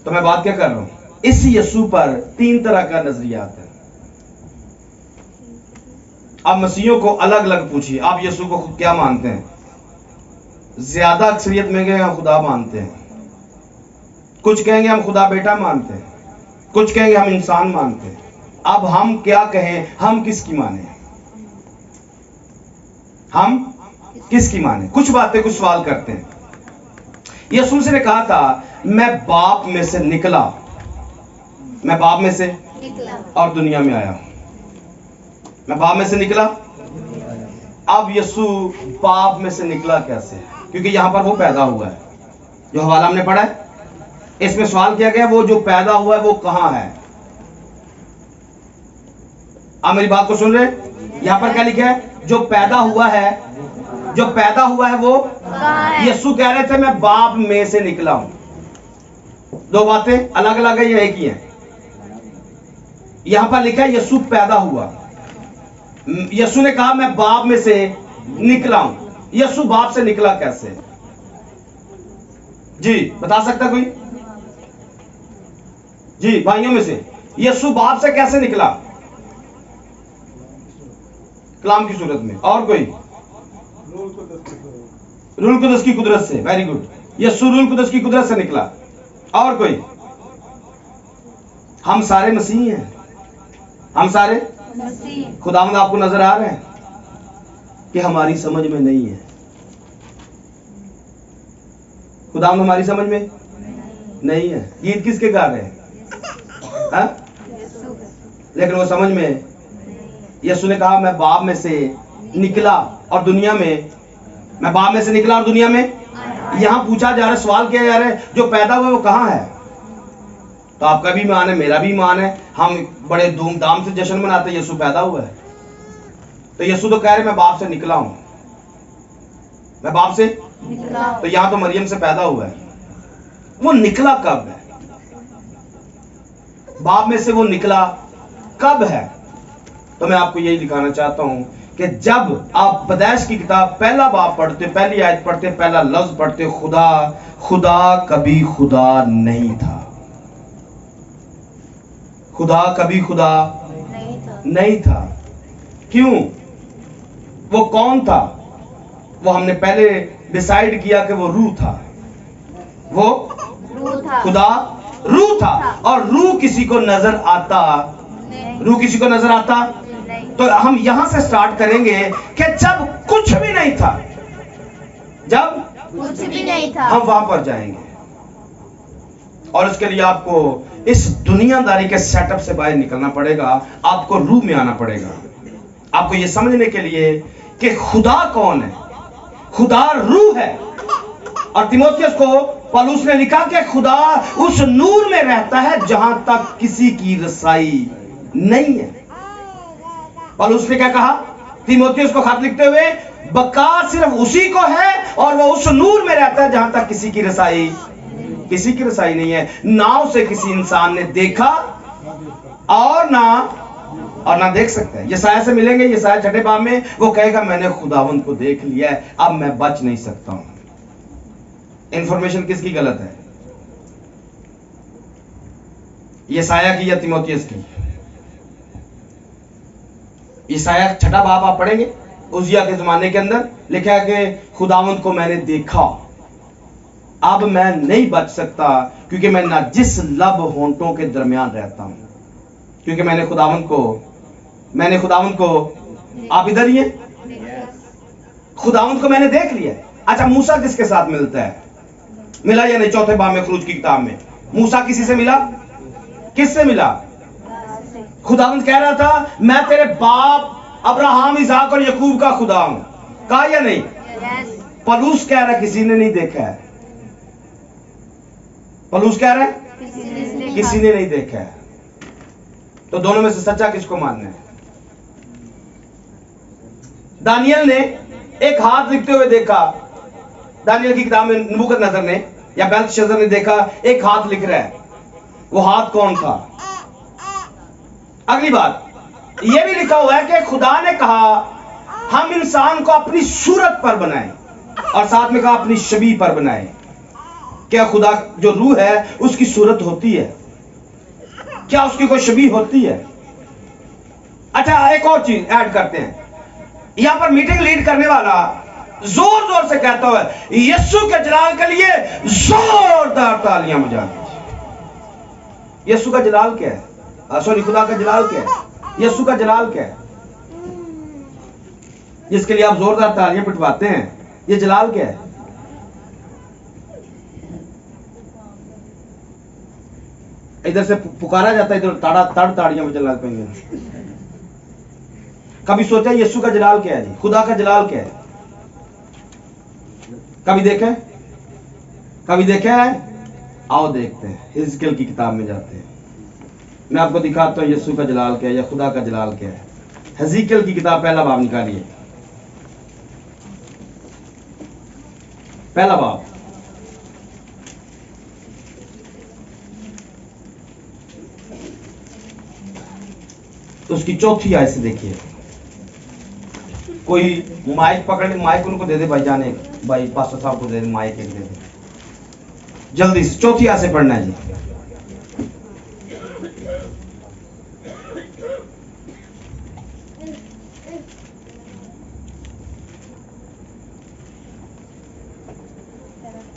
तो मैं बात क्या कर रहा हूं? इस यीशु पर 3 तरह का नजरियात है। आप मसीहों को अलग अलग पूछिए, आप यीशु को क्या मानते हैं? ज्यादा अक्सरियत में कहेंगे हम खुदा मानते हैं, कुछ कहेंगे हम खुदा बेटा मानते हैं, कुछ कहेंगे हम इंसान मानते हैं। अब हम क्या कहें, हम किसकी माने? हम किसकी माने? कुछ बातें, कुछ सवाल करते हैं। यीशु ने कहा था मैं बाप में से निकला, मैं बाप में से और दुनिया में आया। मैं बाप में से निकला। अब यीशु बाप में से निकला कैसे? क्योंकि यहां पर वो पैदा हुआ है, जो हवाला हमने पढ़ा है। इसमें सवाल किया गया वो जो पैदा हुआ है वो कहां है? आप मेरी बात को सुन रहे? यहां पर क्या लिखा है? जो पैदा हुआ है, जो पैदा हुआ है वो यीशु कह रहे थे मैं बाप में से निकला हूं। 2 बातें अलग अलग है या एक ही है? यहां पर लिखा है यीशु पैदा हुआ। यीशु ने कहा मैं बाप में से निकला हूं। यीशु बाप से निकला कैसे? जी बता सकता कोई? जी भाइयों में से यीशु बाप से कैसे निकला? कलाम की सूरत में। और कोई? रूल कुदस की कुदरत से। वेरी गुड, यीशु रूल कुदस की कुदरत से निकला। और कोई? हम सारे मसीही हैं, हम सारे खुदावंद आपको नजर आ रहे हैं कि हमारी समझ में नहीं है। खुदावंद हमारी समझ में नहीं है। गीत किसके गा रहे हैं? हाँ? लेकिन वो समझ में। यीशु ने कहा मैं बाप में से निकला और दुनिया में, मैं बाप में से निकला और दुनिया में। यहां पूछा जा रहा है, सवाल किया जा रहा है जो पैदा हुआ है वो कहां है? तो आपका भी ईमान है, मेरा भी ईमान है, हम बड़े धूमधाम से जश्न मनाते हैं यीशु पैदा हुआ है। तो यीशु तो कह रहे मैं बाप से निकला हूं, मैं बाप से निकला। तो यहां तो मरियम से पैदा हुआ है। वो निकला कब है? बाप में से वो निकला कब है? तो मैं आपको यही दिखाना चाहता हूं कि जब आप पैदाइश की किताब पहला बाब पढ़ते, पहली आयत पढ़ते, पहला लफ्ज पढ़ते, खुदा खुदा कभी खुदा नहीं था। खुदा कभी खुदा नहीं था। क्यों? वो कौन था? वो हमने पहले डिसाइड किया कि वो रूह था। वो खुदा रूह था। और रूह किसी को नजर आता? रूह किसी को नजर आता? तो हम यहां से स्टार्ट करेंगे कि जब कुछ भी नहीं था, जब कुछ भी नहीं था, हम वहां पर जाएंगे। और उसके लिए आपको इस दुनियादारी के सेटअप से बाहर निकलना पड़ेगा, आपको रूह में आना पड़ेगा। आपको यह समझने के लिए कि खुदा कौन है। खुदा रूह है, और तीमुथियुस को पौलुस ने लिखा कि खुदा उस नूर में रहता है जहां तक किसी की रसाई नहीं है। पौलुस ने क्या कहा तीमुथियुस को खत लिखते हुए? बका सिर्फ उसी को है और वो उस नूर में रहता है जहां तक किसी की रसाई नहीं है। ना उसे किसी इंसान ने देखा और ना देख सकते हैं। यशायाह से मिलेंगे, यशायाह 6 बाब में वो कहेगा मैंने खुदावंद को देख लिया है, अब मैं बच नहीं सकता हूं। इंफॉर्मेशन किसकी गलत है, यशायाह की या तीमुथियुस की? यशायाह 6 बाब आप पढ़ेंगे, उजिया के जमाने के अंदर लिखा है कि खुदावंद को मैंने देखा, अब मैं नहीं बच सकता क्योंकि मैं नाजिस लब होंठों के दरमियान रहता हूं, क्योंकि मैंने खुदावंद को आप इधर ही हैं, खुदावंद को मैंने देख लिया। अच्छा, मूसा किसके साथ मिलता है? मिला या नहीं? 4 बाब में खुरूज की किताब में मूसा किसी से मिला? किससे मिला? खुदावंद कह रहा था मैं तेरे बाप अब्राहम, इसहाक और याकूब का खुदा हूं, कहा या नहीं? पौलुस कह रहा है किसी ने नहीं देखा है। पौलुस कह रहा है किसी ने नहीं देखा है। तो दोनों में से सच्चा किसको मानना है? दानियल ने एक हाथ लिखते हुए देखा, दानियल की किताब में नबूकदनेस्सर ने या बेल्तशस्सर ने देखा एक हाथ लिख रहा है, वो हाथ कौन था? अगली बात यह भी लिखा हुआ है कि खुदा ने कहा हम इंसान को अपनी सूरत पर बनाएं, और साथ में कहा अपनी शबीह पर बनाएं। क्या खुदा जो रूह है उसकी सूरत होती है? क्या उसकी कोई शबीह होती है? अच्छा, एक और चीज ऐड करते हैं, यहां पर मीटिंग लीड करने वाला जोर जोर से कहता है यीशु के जलाल के लिए जोरदार तालियां बजा दीजिए। यीशु का जलाल क्या है? सॉरी, खुदा का जलाल क्या है? यीशु का जलाल क्या है जिसके लिए आप जोरदार तालियां पिटवाते हैं? ये जलाल क्या है? इधर से पुकारा जाता है, इधर ताड़ियां बजने लग पेंगे। कभी सोचा यीशु का जलाल क्या है जी? खुदा का जलाल क्या है? कभी देखे हैं? आओ देखते हैं, हिजकिय्याह की किताब में जाते हैं, मैं आपको दिखाता हूं यीशु का जलाल क्या है या खुदा का जलाल क्या है। हिजकिय्याह की किताब 1 बाब निकालिए, 1 बाब। तो उसकी 4 आयत से देखिए। कोई माइक पकड़, माइक उनको दे दे भाई, जाने भाई पास्टर साहब को दे दे माइक, एक दे दे जल्दी से। 4 आयत से पढ़ना है जी।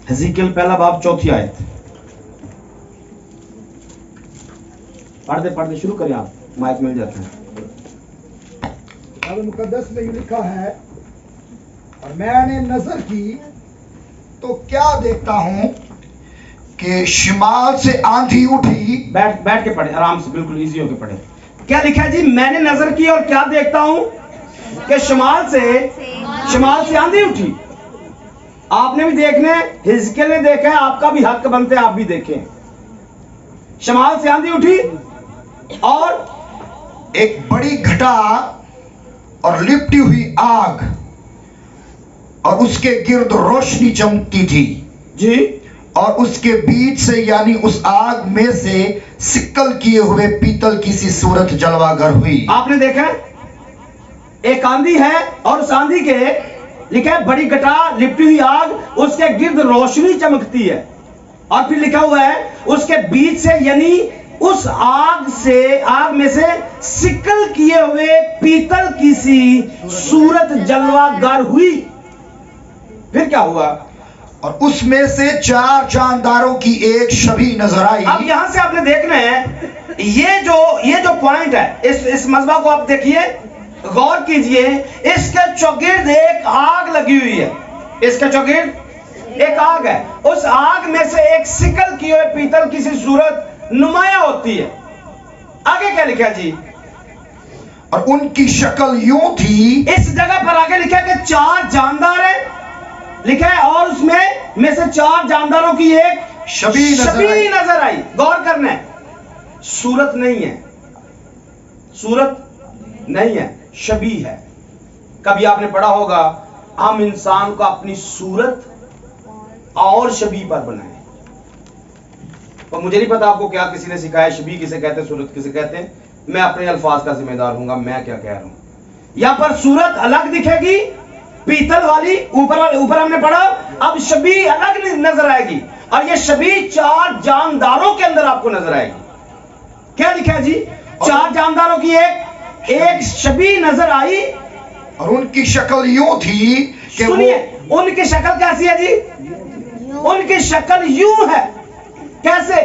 हिजकिय्याह 1 बाब 4 आयत पढ़ दे शुरू करें आप, माइक मिल जाता है। किताब मुकद्दस में लिखा है, और मैंने नजर की तो क्या देखता हूं कि शिमाल से आंधी उठी। बैठ के पढ़े, आराम से, बिल्कुल इजी होके पढ़े। क्या लिखा है जी? मैंने नजर की और क्या देखता हूं कि शिमाल से आंधी उठी। आपने भी देखने, हिजकिय्याह ने देखा है, आपका भी हक बनते आप भी देखें। शिमाल से आंधी उठी और एक बड़ी घटा और लिपटी हुई आग, और उसके गिर्द रोशनी चमकती थी जी, और उसके बीच से यानी उस आग में से सिक्कल किए हुए पीतल की सी सूरत जलवागर हुई। आपने देखा एक आंधी है और उस आंधी के लिखा है बड़ी घटा, लिपटी हुई आग, उसके गिर्द रोशनी चमकती है, और फिर लिखा हुआ है उसके बीच से यानी उस आग में से सिक्कल किए हुए पीतल की सी सूरत जलवागर हुई। फिर क्या हुआ? और उसमें से 4 जानदारों की एक छवि नजर आई। अब यहां से आपने देखना है, ये जो पॉइंट है, इस मजबा को आप देखिए, गौर कीजिए, इसके चौगिर्द एक आग लगी हुई है। इसके चौगिर्द एक आग है, उस आग में से एक सिकल किए हुए पीतल की सी सूरत नुमाया होती है। आगे क्या लिखा जी? और उनकी शक्ल यूं थी। इस जगह पर आगे लिखा है कि 4 जानदार है, लिखा है और उसमें में से 4 जानदारों की एक छवि नजर आई। गौर करना है, सूरत नहीं है, सूरत नहीं है, छवि है। कभी आपने पढ़ा होगा, हम इंसान को अपनी सूरत और छवि पर बनाए। और मुझे नहीं पता आपको क्या किसी ने सिखाया, छवि किसे कहते हैं, सूरत किसे कहते हैं। मैं अपने अल्फाज का जिम्मेदार हूंगा, मैं क्या कह रहा हूं। यहां पर सूरत अलग दिखेगी, पीतल वाली, ऊपर हमने पढ़ा। अब छवि अलग नजर आएगी, और ये छवि 4 जानदारों के अंदर आपको नजर आएगी। क्या लिखा है जी? 4 जानदारों की एक छवि नजर आई, और उनकी शक्ल यूं थी कि सुनिए, उनकी शक्ल कैसी है जी? उनकी शक्ल यूं है। कैसे?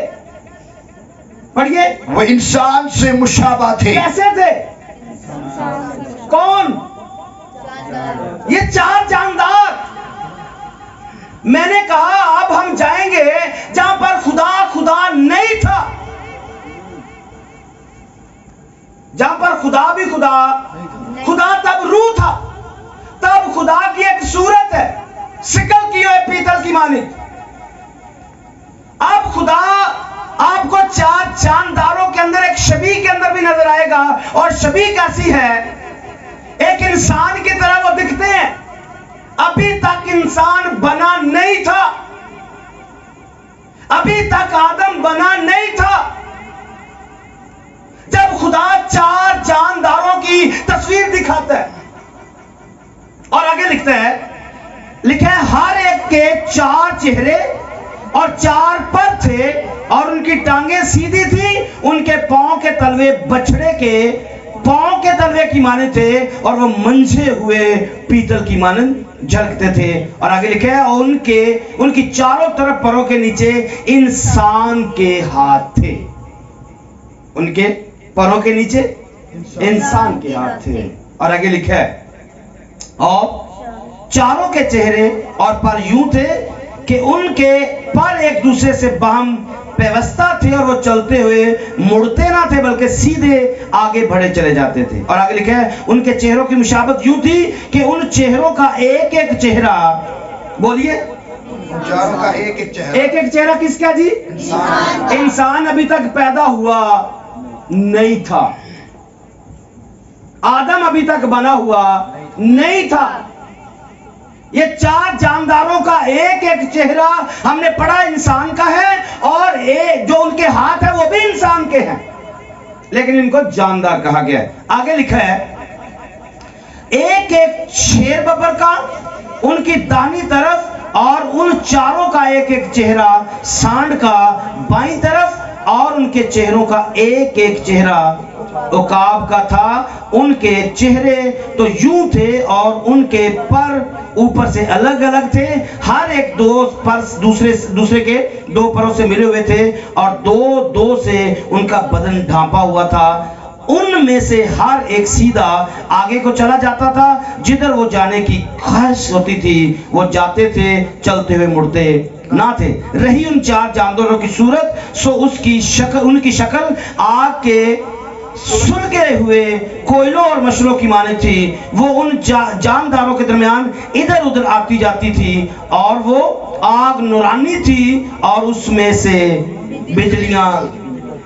पढ़िए। वो इंसान से मुशाबा थे। कैसे थे? कौन? ये 4 जानदार। मैंने कहा अब हम जाएंगे जहां पर खुदा नहीं था, जहां पर खुदा भी खुदा तब रूह था, तब खुदा की एक सूरत है, शिकल की हुई पीतल की मानिक। अब खुदा आपको 4 जानदारों के अंदर एक छवि के अंदर भी नजर आएगा। और छवि कैसी है? एक इंसान की तरह वो दिखते हैं। अभी तक इंसान बना नहीं था, अभी तक आदम बना नहीं था। जब खुदा 4 जानदारों की तस्वीर दिखाता है, और आगे लिखता है, लिखा है हर एक के 4 चेहरे और 4 पर थे, और उनकी टांगें सीधी थी, उनके पांव के तलवे बछड़े के पांव के तलवे की माने थे, और वो मंझे हुए पीतल की मानंद झलकते थे। और आगे लिखा है उनकी चारों तरफ पैरों के नीचे इंसान के हाथ थे। उनके पैरों के नीचे इंसान के हाथ थे। और आगे लिखा है और चारों के चेहरे और पर यूं थे कि उनके पर एक दूसरे से बाहम व्यवस्था थे, और वो चलते हुए मुड़ते ना थे बल्कि सीधे आगे बढ़े चले जाते थे। और आगे लिखा है उनके चेहरों की मुशाबत यूं थी कि उन चेहरों का एक एक चेहरा, बोलिए, चारों का एक एक चेहरा किसका जी? इंसान अभी तक पैदा हुआ नहीं था, आदम अभी तक बना हुआ नहीं था। ये 4 जानदारों का एक एक चेहरा हमने पढ़ा इंसान का है, और जो उनके हाथ है वो भी इंसान के हैं, लेकिन इनको जानदार कहा गया है। आगे लिखा है एक एक शेर बबर का उनकी दाहिनी तरफ, और उन चारों का एक एक चेहरा सांड का बाईं तरफ, और उनके चेहरों का एक एक चेहरा उकाब का था। उनके चेहरे तो यूं थे, और उनके पर ऊपर से अलग अलग थे, हर एक 2 पर दूसरे के 2 परों से मिले हुए थे, और 2 से उनका बदन ढांपा हुआ था। उनमें से हर एक सीधा आगे को चला जाता था, जिधर वो जाने की ख्वाहिश होती थी वो जाते थे, चलते हुए मुड़ते ना थे। रही उन 4 जानदारों की सूरत, सो उनकी शक्ल आग के सुलगे हुए कोयलों और मशलों की माने थी। वो उन जानदारों के दरमियान इधर उधर आती जाती थी, और वो आग नूरानी थी, और उसमें से बिजलियां।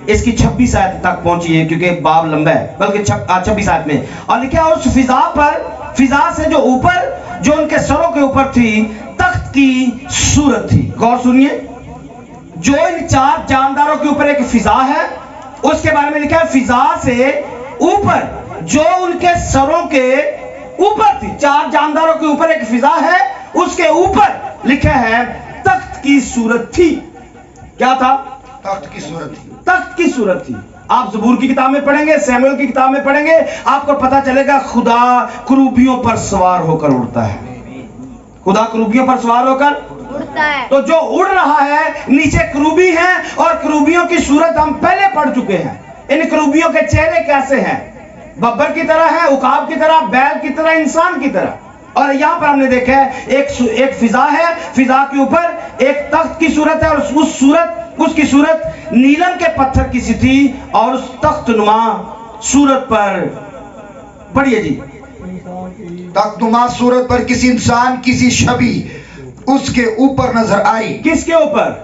इसकी 26 आयत तक पहुंची है क्योंकि बाब लंबा है, बल्कि 26 आयत में। और लिखा उस फिजा से जो ऊपर, जो उनके सरों के ऊपर थी, तख्त की सूरत थी। गौर सुनिए, जो इन 4 जानदारों के ऊपर एक फिजा है, उसके बारे में लिखा है फिजा से ऊपर, जो उनके सरों के ऊपर थी। 4 जानदारों के ऊपर एक फिजा है, उसके ऊपर लिखा है तख्त की सूरत थी। क्या था? तख्त की सूरत थी। तख्त की सूरत थी। आप ज़बूर की किताब में पढ़ेंगे, सैमुएल की किताब में पढ़ेंगे, आपको पता चलेगा खुदा करूबियों पर सवार होकर उड़ता है। खुदा करूबियों पर सवार होकर उड़ता है। तो जो उड़ रहा है, नीचे करूबी हैं, और करूबियों की सूरत हम पहले पढ़ चुके हैं। इन करूबियों के चेहरे कैसे हैं? बब्बर की तरह है, उकाब की तरह, बैल की तरह, इंसान की तरह। और यहाँ पर हमने देखा है एक फिजा है, फिजा के ऊपर एक तख्त की सूरत है, और उसकी सूरत नीलम के पत्थर की सी थी, और उस तख्त नुमा सूरत पर पढ़िए जी। तख्तनुमा सूरत पर किसी इंसान, किसी छवि उसके ऊपर नजर आई। किसके ऊपर?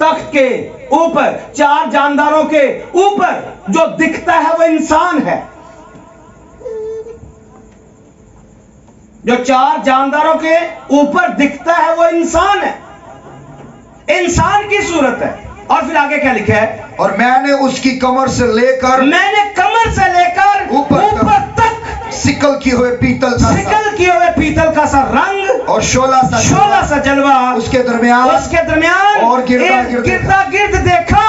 तख्त के ऊपर, चार जानदारों के ऊपर जो दिखता है वो इंसान है। जो चार जानदारों के ऊपर दिखता है वो इंसान है, इंसान की सूरत है। और फिर आगे क्या लिखा है? और मैंने उसकी कमर से लेकर ऊपर तक सिकल किए हुए पीतल का सा रंग और शोला सा जलवा उसके दरमियान और गिरदा गिर्द देखा।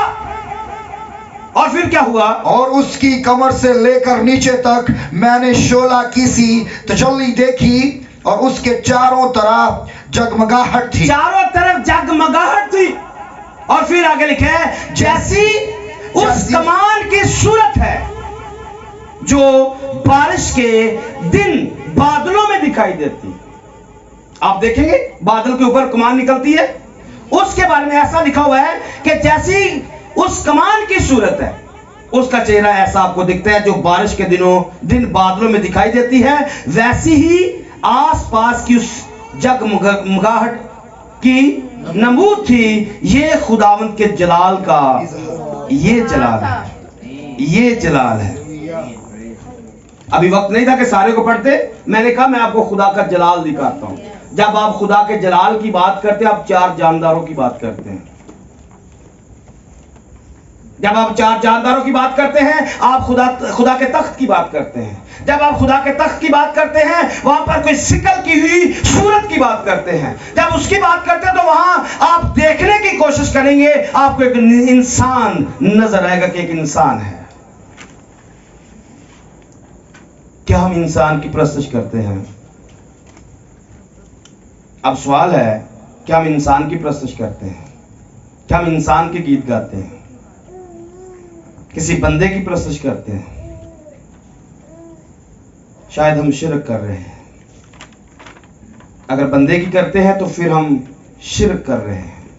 और फिर क्या हुआ? और उसकी कमर से लेकर नीचे तक मैंने शोला की सी तजल्ली देखी और उसके चारों तरफ जगमगाहट थी। और फिर आगे लिखे है जैसी उस कमान की सूरत है जो बारिश के दिन बादलों में दिखाई देती। आप देखेंगे बादल के ऊपर कमान निकलती है, उसके बारे में ऐसा लिखा हुआ है कि जैसी उस कमान की सूरत है, उसका चेहरा ऐसा आपको दिखता है जो बारिश के दिन बादलों में दिखाई देती है, वैसी ही आसपास की उस जगमगाहट की नमूद थी। ये खुदावंद के जलाल का ये जलाल है। अभी वक्त नहीं था कि सारे को पढ़ते, मैंने कहा मैं आपको खुदा का जलाल दिखाता हूं। जब आप खुदा के जलाल की बात करते हैं, आप चार जानदारों की बात करते हैं। जब आप चार जानदारों की बात करते हैं, आप खुदा के तख्त की बात करते हैं। जब आप खुदा के तख्त की बात करते हैं, वहां पर कोई सिकल की हुई सूरत की बात करते हैं। जब उसकी बात करते हैं तो वहां आप देखने की कोशिश करेंगे, आपको एक इंसान नजर आएगा कि एक इंसान है। क्या हम इंसान की परस्तिश करते हैं? अब सवाल है, क्या हम इंसान की परस्तिश करते हैं? क्या हम इंसान के गीत गाते हैं? किसी बंदे की परस्तिश करते हैं? शायद हम शिरक कर रहे हैं। अगर बंदे की करते हैं तो फिर हम शिरक कर रहे हैं।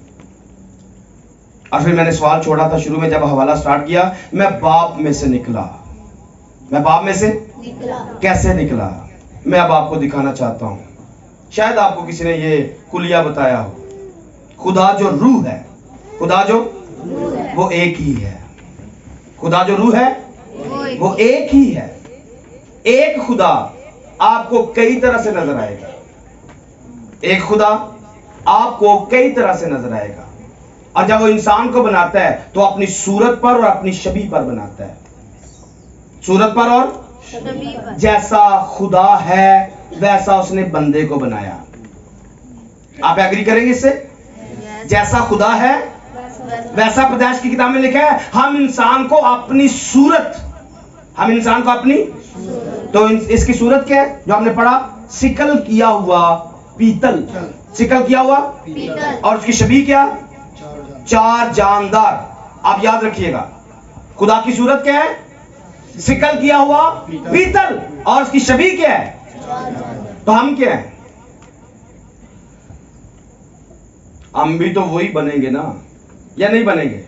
और फिर मैंने सवाल छोड़ा था शुरू में जब हवाला स्टार्ट किया, मैं बाप में से निकला। मैं बाप में से कैसे निकला? मैं अब आपको दिखाना चाहता हूं। शायद आपको किसी ने ये कुलिया बताया हो। खुदा जो रूह है, खुदा जो वो एक ही है। खुदा जो रूह है वो एक ही है। एक खुदा आपको कई तरह से नजर आएगा। एक खुदा आपको कई तरह से नजर आएगा। और जब वो इंसान को बनाता है तो अपनी सूरत पर और अपनी शबीह पर बनाता है। सूरत पर और जैसा खुदा है वैसा उसने बंदे को बनाया। आप एग्री करेंगे इससे? जैसा खुदा है वैसा पैदाइश की किताब में लिखा है, हम इंसान को अपनी सूरत, हम इंसान को अपनी, तो इसकी सूरत क्या है जो हमने पढ़ा? सिकल किया हुआ पीतल, सिकल किया हुआ पीतल। और उसकी शबीह क्या? चार जानदार। आप याद रखिएगा, खुदा की सूरत क्या है? सिकल किया हुआ पीतल। और उसकी शबीह क्या है? तो हम क्या है? हम भी तो वही बनेंगे ना, या नहीं बनेंगे?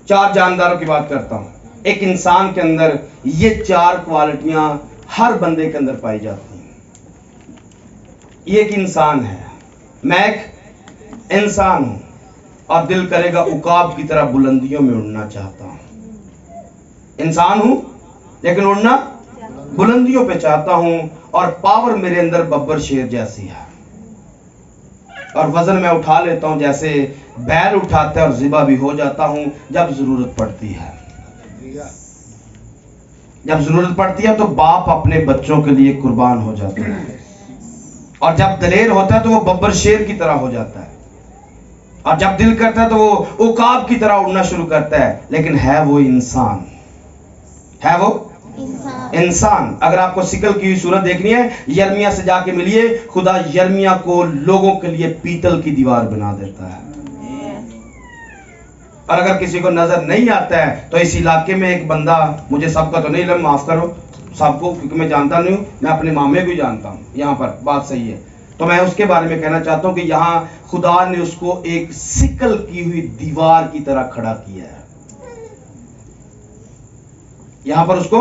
चार जानदारों की बात करता हूं। एक इंसान के अंदर ये चार क्वालिटियां हर बंदे के अंदर पाई जाती हैं। ये एक इंसान है, मैं एक इंसान हूं और दिल करेगा उकाब की तरह बुलंदियों में उड़ना चाहता हूं। इंसान हूं लेकिन उड़ना बुलंदियों पे चाहता हूं, और पावर मेरे अंदर बब्बर शेर जैसी है। और वजन मैं उठा लेता हूं जैसे बैल उठाता है, और जिबा भी हो जाता हूं जब जरूरत पड़ती है। जब जरूरत पड़ती है तो बाप अपने बच्चों के लिए कुर्बान हो जाता है, और जब दलेर होता है तो वो बब्बर शेर की तरह हो जाता है, और जब दिल करता है तो वो उकाब की तरह उड़ना शुरू करता है। लेकिन है वो इंसान, है वो इंसान। अगर आपको सिकल की हुई सूरत देखनी है, यर्मिया से जाके मिलिए। खुदा यर्मिया को लोगों के लिए पीतल की दीवार बना देता है। और अगर किसी को नजर नहीं आता है तो इस इलाके में एक बंदा, मुझे सबका तो नहीं, माफ करो सबको, क्योंकि मैं जानता नहीं हूं, मैं अपने मामे को ही जानता हूं। यहाँ पर बात सही है तो मैं उसके बारे में कहना चाहता हूं कि यहाँ खुदा ने उसको एक सिकल की हुई दीवार की तरह खड़ा किया है। यहां पर उसको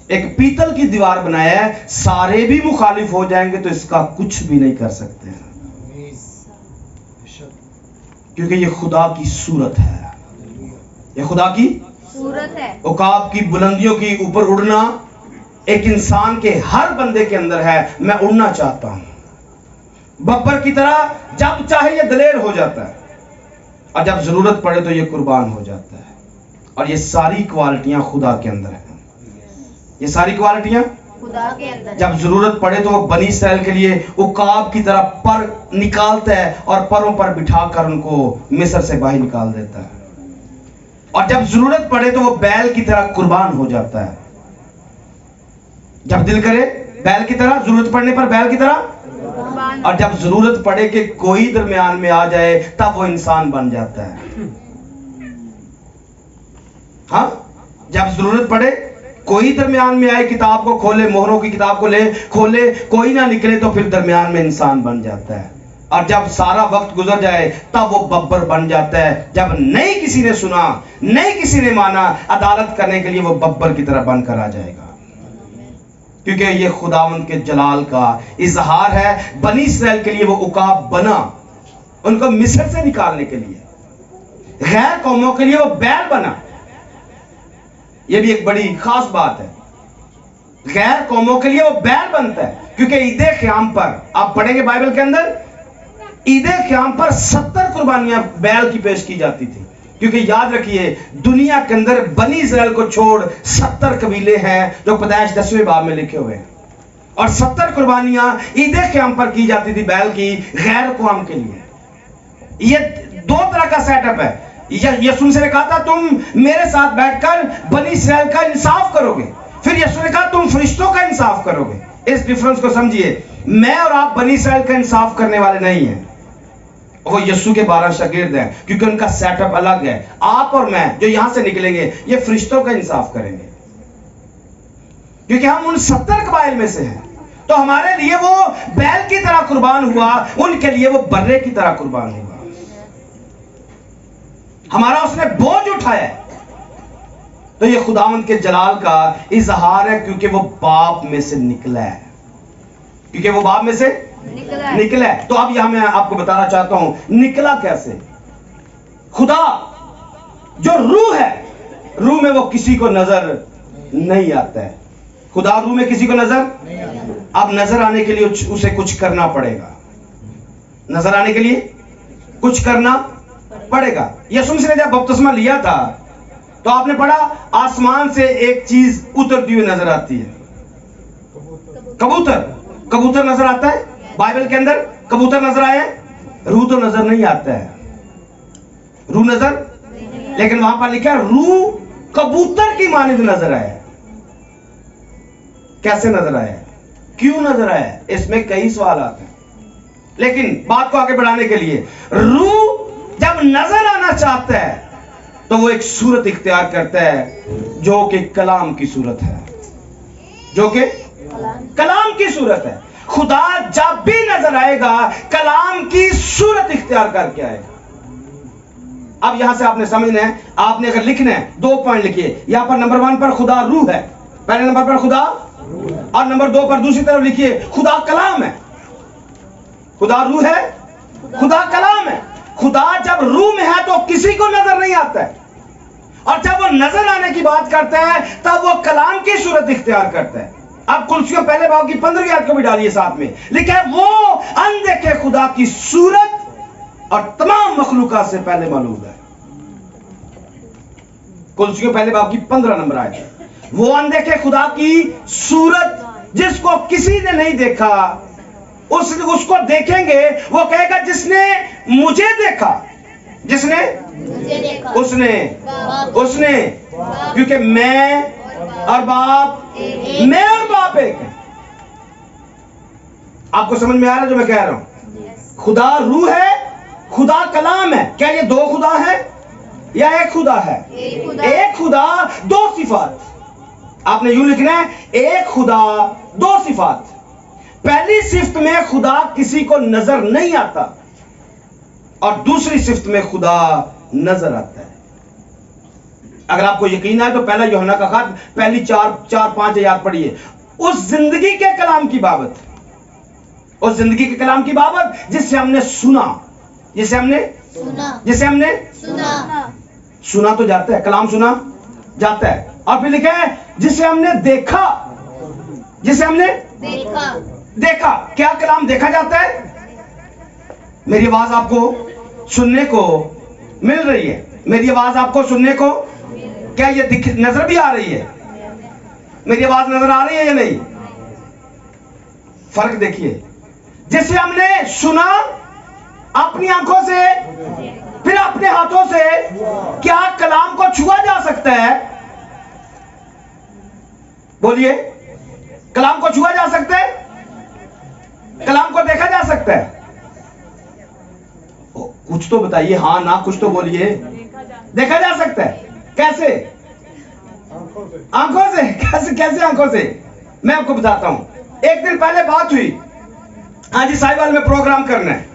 एक पीतल की दीवार बनाया है, सारे भी मुखालिफ हो जाएंगे तो इसका कुछ भी नहीं कर सकते हैं, क्योंकि ये खुदा की सूरत है, ये खुदा की सूरत है। औकाब की बुलंदियों की ऊपर उड़ना एक इंसान के हर बंदे के अंदर है। मैं उड़ना चाहता हूं बब्बर की तरह, जब चाहे ये दलेर हो जाता है और जब जरूरत पड़े तो ये कुर्बान हो जाता है। और ये सारी क्वालिटियां खुदा के अंदर हैं, ये सारी क्वालिटियां खुदा के अंदर है। जब जरूरत पड़े तो वो बनी इस्राएल के लिए उकाब की तरह पर निकालता है और परों पर बिठाकर उनको मिस्र से बाहर निकाल देता है। और जब जरूरत पड़े तो वो बैल की तरह कुर्बान हो जाता है। जब दिल करे बैल की तरह, जरूरत पड़ने पर बैल की तरह, कुर्बान। और जब जरूरत पड़े कि कोई दरमियान में आ जाए तब वो इंसान बन जाता है। हाँ, जब जरूरत पड़े कोई दरमियान में आए, किताब को खोले, मोहरों की किताब को ले खोले, कोई ना निकले तो फिर दरमियान में इंसान बन जाता है। और जब सारा वक्त गुजर जाए तब वो बब्बर बन जाता है। जब नहीं किसी ने सुना, नहीं किसी ने माना, अदालत करने के लिए वो बब्बर की तरह बनकर आ जाएगा, क्योंकि ये खुदावंद के जलाल का इजहार है। बनी इस्राएल के लिए वो उकाब बना, उनको मिस्र से निकालने के लिए। गैर कौमों के लिए वो बैल बना। ये भी एक बड़ी खास बात है, गैर कौमों के लिए वो बैल बनता है, क्योंकि ईदे क़याम पर आप पढ़ेंगे बाइबल के अंदर, ईदे क़याम पर 70 कुर्बानियां बैल की पेश की जाती थी। क्योंकि याद रखिए, दुनिया के अंदर बनी इस्राएल को छोड़ 70 कबीले हैं जो पैदाइश 10वें बाब में लिखे हुए हैं, और 70 कुर्बानियां ईदे क़याम पर की जाती थी बैल की, गैर कौम के लिए। ये दो तरह का सेटअप है। यीशु ने कहा था तुम मेरे साथ बैठकर बनी इस्राएल का इंसाफ करोगे, फिर यीशु ने कहा तुम फरिश्तों का इंसाफ करोगे। इस डिफरेंस को समझिए। मैं और आप बनी इस्राएल का इंसाफ करने वाले नहीं हैं, वो यीशु के 12 शागिर्द हैं, क्योंकि उनका सेटअप अलग है। आप और मैं जो यहां से निकलेंगे ये फरिश्तों का इंसाफ करेंगे, क्योंकि हम उन 70 कबाइल में से हैं। तो हमारे लिए वो बैल की तरह कुर्बान हुआ, उनके लिए वो बर्रे की तरह कुर्बान हुआ। हमारा उसने बोझ उठाया। तो ये खुदावंद के जलाल का इजहार है, क्योंकि वो बाप में से निकला है, क्योंकि वो बाप में से निकला है। तो अब यहां मैं आपको बताना चाहता हूं निकला कैसे। खुदा जो रूह है, रूह में वो किसी को नजर नहीं आता है। खुदा रूह में किसी को नजर नहीं आता। अब नजर आने के लिए उसे कुछ करना पड़ेगा, नजर आने के लिए कुछ करना पड़ेगा। यीशु मसीह ने जब बपतिस्मा लिया था तो आपने पढ़ा आसमान से एक चीज उतरती हुई नजर आती है, कबूतर। कबूतर नजर आता है बाइबल के अंदर, कबूतर नजर आया है, रूह तो नजर नहीं आता है, रूह नजर, लेकिन वहां पर लिखा है रूह कबूतर की मानिंद नजर आया। कैसे नजर आया, क्यों नजर आया, इसमें कई सवाल आते हैं। लेकिन बात को आगे बढ़ाने के लिए, रूह जब नजर आना चाहता है तो वो एक सूरत इख्तियार करता है जो कि कलाम की सूरत है, जो कि कलाम की सूरत है। खुदा जब भी नजर आएगा कलाम की सूरत इख्तियार करके आएगा। अब यहां से आपने समझना है, आपने अगर लिखना है 2 पॉइंट लिखिए। यहां पर नंबर 1 पर खुदा रूह है, पहले नंबर पर खुदा, और नंबर 2 पर दूसरी तरफ लिखिए खुदा कलाम है। खुदा रूह है, खुदा कलाम है। खुदा जब रूह में है तो किसी को नजर नहीं आता है, और जब वो नजर आने की बात करता है तब वो कलाम की सूरत इख्तियार करता है। अब कुलसियों पहले बाब की 15वीं आयत को भी डालिए साथ में, लिखा है वो अनदेखे खुदा की सूरत और तमाम मखलूका से पहले मालूम है। कुलसियों पहले बाब की 15 नंबर आयत, वो अनदेखे खुदा की सूरत जिसको किसी ने नहीं देखा, उसको देखेंगे। वो कहेगा जिसने मुझे देखा, जिसने उसने, क्योंकि मैं और बाप एक है। आपको समझ में आ रहा है जो मैं कह रहा हूं? खुदा रूह है, खुदा कलाम है। क्या ये 2 खुदा है या एक खुदा है? एक खुदा 2 सिफात। आपने यूं लिखना है, एक खुदा 2 सिफात। पहली सिफ्त में खुदा किसी को नजर नहीं आता, और दूसरी सिफ्त में खुदा नजर आता है। अगर आपको यकीन है तो पहला यूहन्ना का खत पहली 4-5 आयत पढ़िए। उस जिंदगी के कलाम की बाबत, उस जिंदगी के कलाम की बाबत जिससे हमने सुना, जिसे हमने सुना तो जाता है, कलाम सुना जाता है। और फिर लिखा है जिसे हमने देखा, जिसे हमने देखा। क्या कलाम देखा जाता है? मेरी आवाज आपको सुनने को मिल रही है? मेरी आवाज आपको सुनने को, क्या ये नजर भी आ रही है? मेरी आवाज नजर आ रही है या नहीं? फर्क देखिए। जिसे हमने सुना अपनी आंखों से, फिर अपने हाथों से, क्या कलाम को छुआ जा सकता है? बोलिए, कलाम को छुआ जा सकता है? कलाम को देखा जा सकता है? कुछ तो बताइए, हाँ ना, कुछ तो बोलिए। देखा जा सकता है? कैसे? आंखों से। कैसे आंखों से? मैं आपको बताता हूं। एक दिन पहले बात हुई, आज साहिवाल में प्रोग्राम करना है,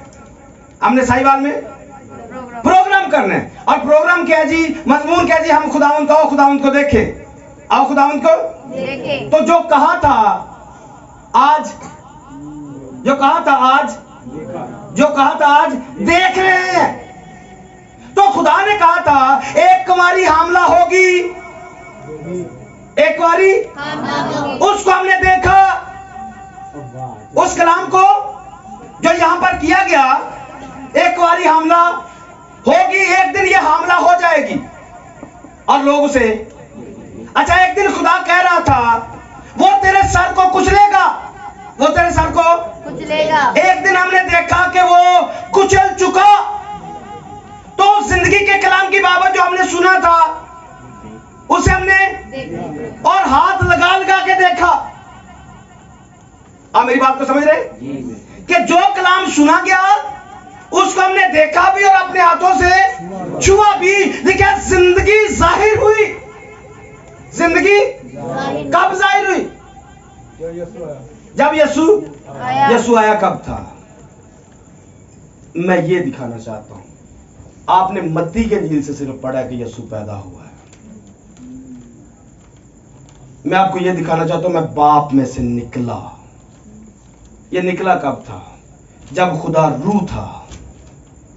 हमने साहिवाल में प्रोग्राम करना है। और प्रोग्राम क्या है जी? मजमून क्या है जी? हम खुदावंत आओ खुदावंत को देखे, आओ खुदावंत को देखे। तो जो कहा था आज, जो कहा था आज देख रहे हैं। तो खुदा ने कहा था एक कुंवारी हामला होगी, एक कुंवारी, उसको हमने देखा। उस कलाम को जो यहां पर किया गया, एक कुंवारी हामला होगी, एक दिन ये हामला हो जाएगी और लोग उसे, अच्छा एक दिन खुदा कह रहा था वो तेरे सर को कुचलेगा, वो तेरे सर को कुचलेगा। एक दिन हमने देखा कि वो कुचल चुका। तो जिंदगी के कलाम की बाबत जो हमने सुना था उसे हमने और हाथ लगा लगा के देखा। आप मेरी बात को समझ रहे कि जो कलाम सुना गया उसको हमने देखा भी और अपने हाथों से छुआ भी। देखिए, जिंदगी जाहिर हुई। जिंदगी कब जाहिर हुई? जब यीशु आया। कब था? मैं ये दिखाना चाहता हूं। आपने मत्ती के इंजील से सिर्फ पढ़ा कि यीशु पैदा हुआ है। मैं आपको ये दिखाना चाहता हूं, मैं बाप में से निकला। ये निकला कब था? जब खुदा रूह था।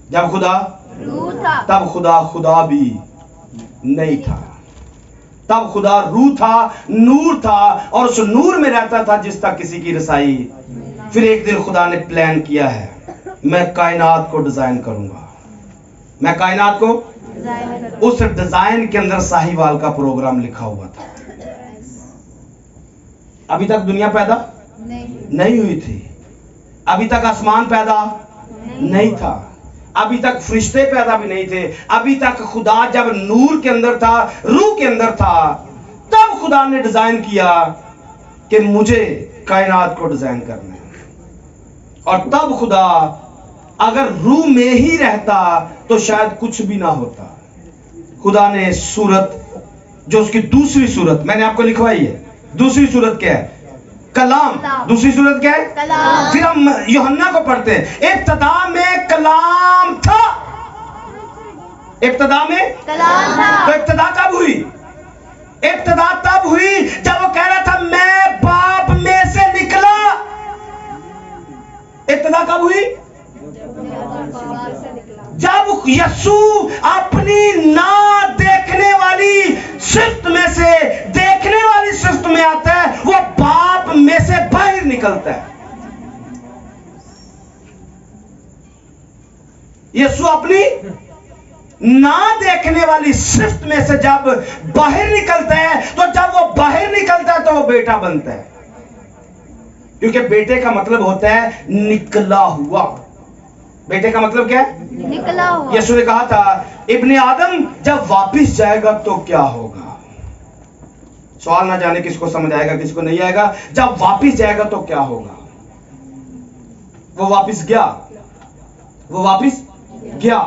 जब खुदा रूह था, तब खुदा भी नहीं था। तब खुदा रूह था, नूर था, और उस नूर में रहता था जिस तक किसी की रसाई। फिर एक दिन खुदा ने प्लान किया है, मैं कायनात को डिजाइन करूंगा। मैं कायनात को, उस डिजाइन के अंदर साहिवाल का प्रोग्राम लिखा हुआ था। अभी तक दुनिया पैदा नहीं हुई थी। अभी तक आसमान पैदा नहीं था। अभी तक फरिश्ते पैदा भी नहीं थे। अभी तक खुदा जब नूर के अंदर था, रूह के अंदर था, तब खुदा ने डिजाइन किया कि मुझे कायनात को डिजाइन करना है। और तब खुदा अगर रूह में ही रहता तो शायद कुछ भी ना होता। खुदा ने सूरत, जो उसकी दूसरी सूरत मैंने आपको लिखवाई है, दूसरी सूरत क्या है? कलाम। दूसरी सूरत क्या है? कलाम। फिर हम यूहन्ना को पढ़ते हैं, इब्तिदा में कलाम था। इब्तिदा में कलाम था। तो इब्तिदा कब हुई? इब्तिदा तब हुई जब वो कह रहा था मैं बाप में से निकला। इब्तिदा कब हुई? जब यीशु अपनी ना देखने वाली सिफ्त में से देखने वाली सिफ्त में आता है, वो बाप में से बाहर निकलता है। यीशु अपनी ना देखने वाली सिफ्त में से जब बाहर निकलता है, तो जब वो बाहर निकलता है तो वो बेटा बनता है। क्योंकि बेटे का मतलब होता है निकला हुआ। बेटे का मतलब क्या है? निकला हुआ। यीशु ने कहा था इब्ने आदम जब वापिस जाएगा तो क्या होगा? सवाल ना जाने किसको समझ आएगा किसको नहीं आएगा। जब वापिस जाएगा तो क्या होगा? वो वापिस गया, वो वापिस गया।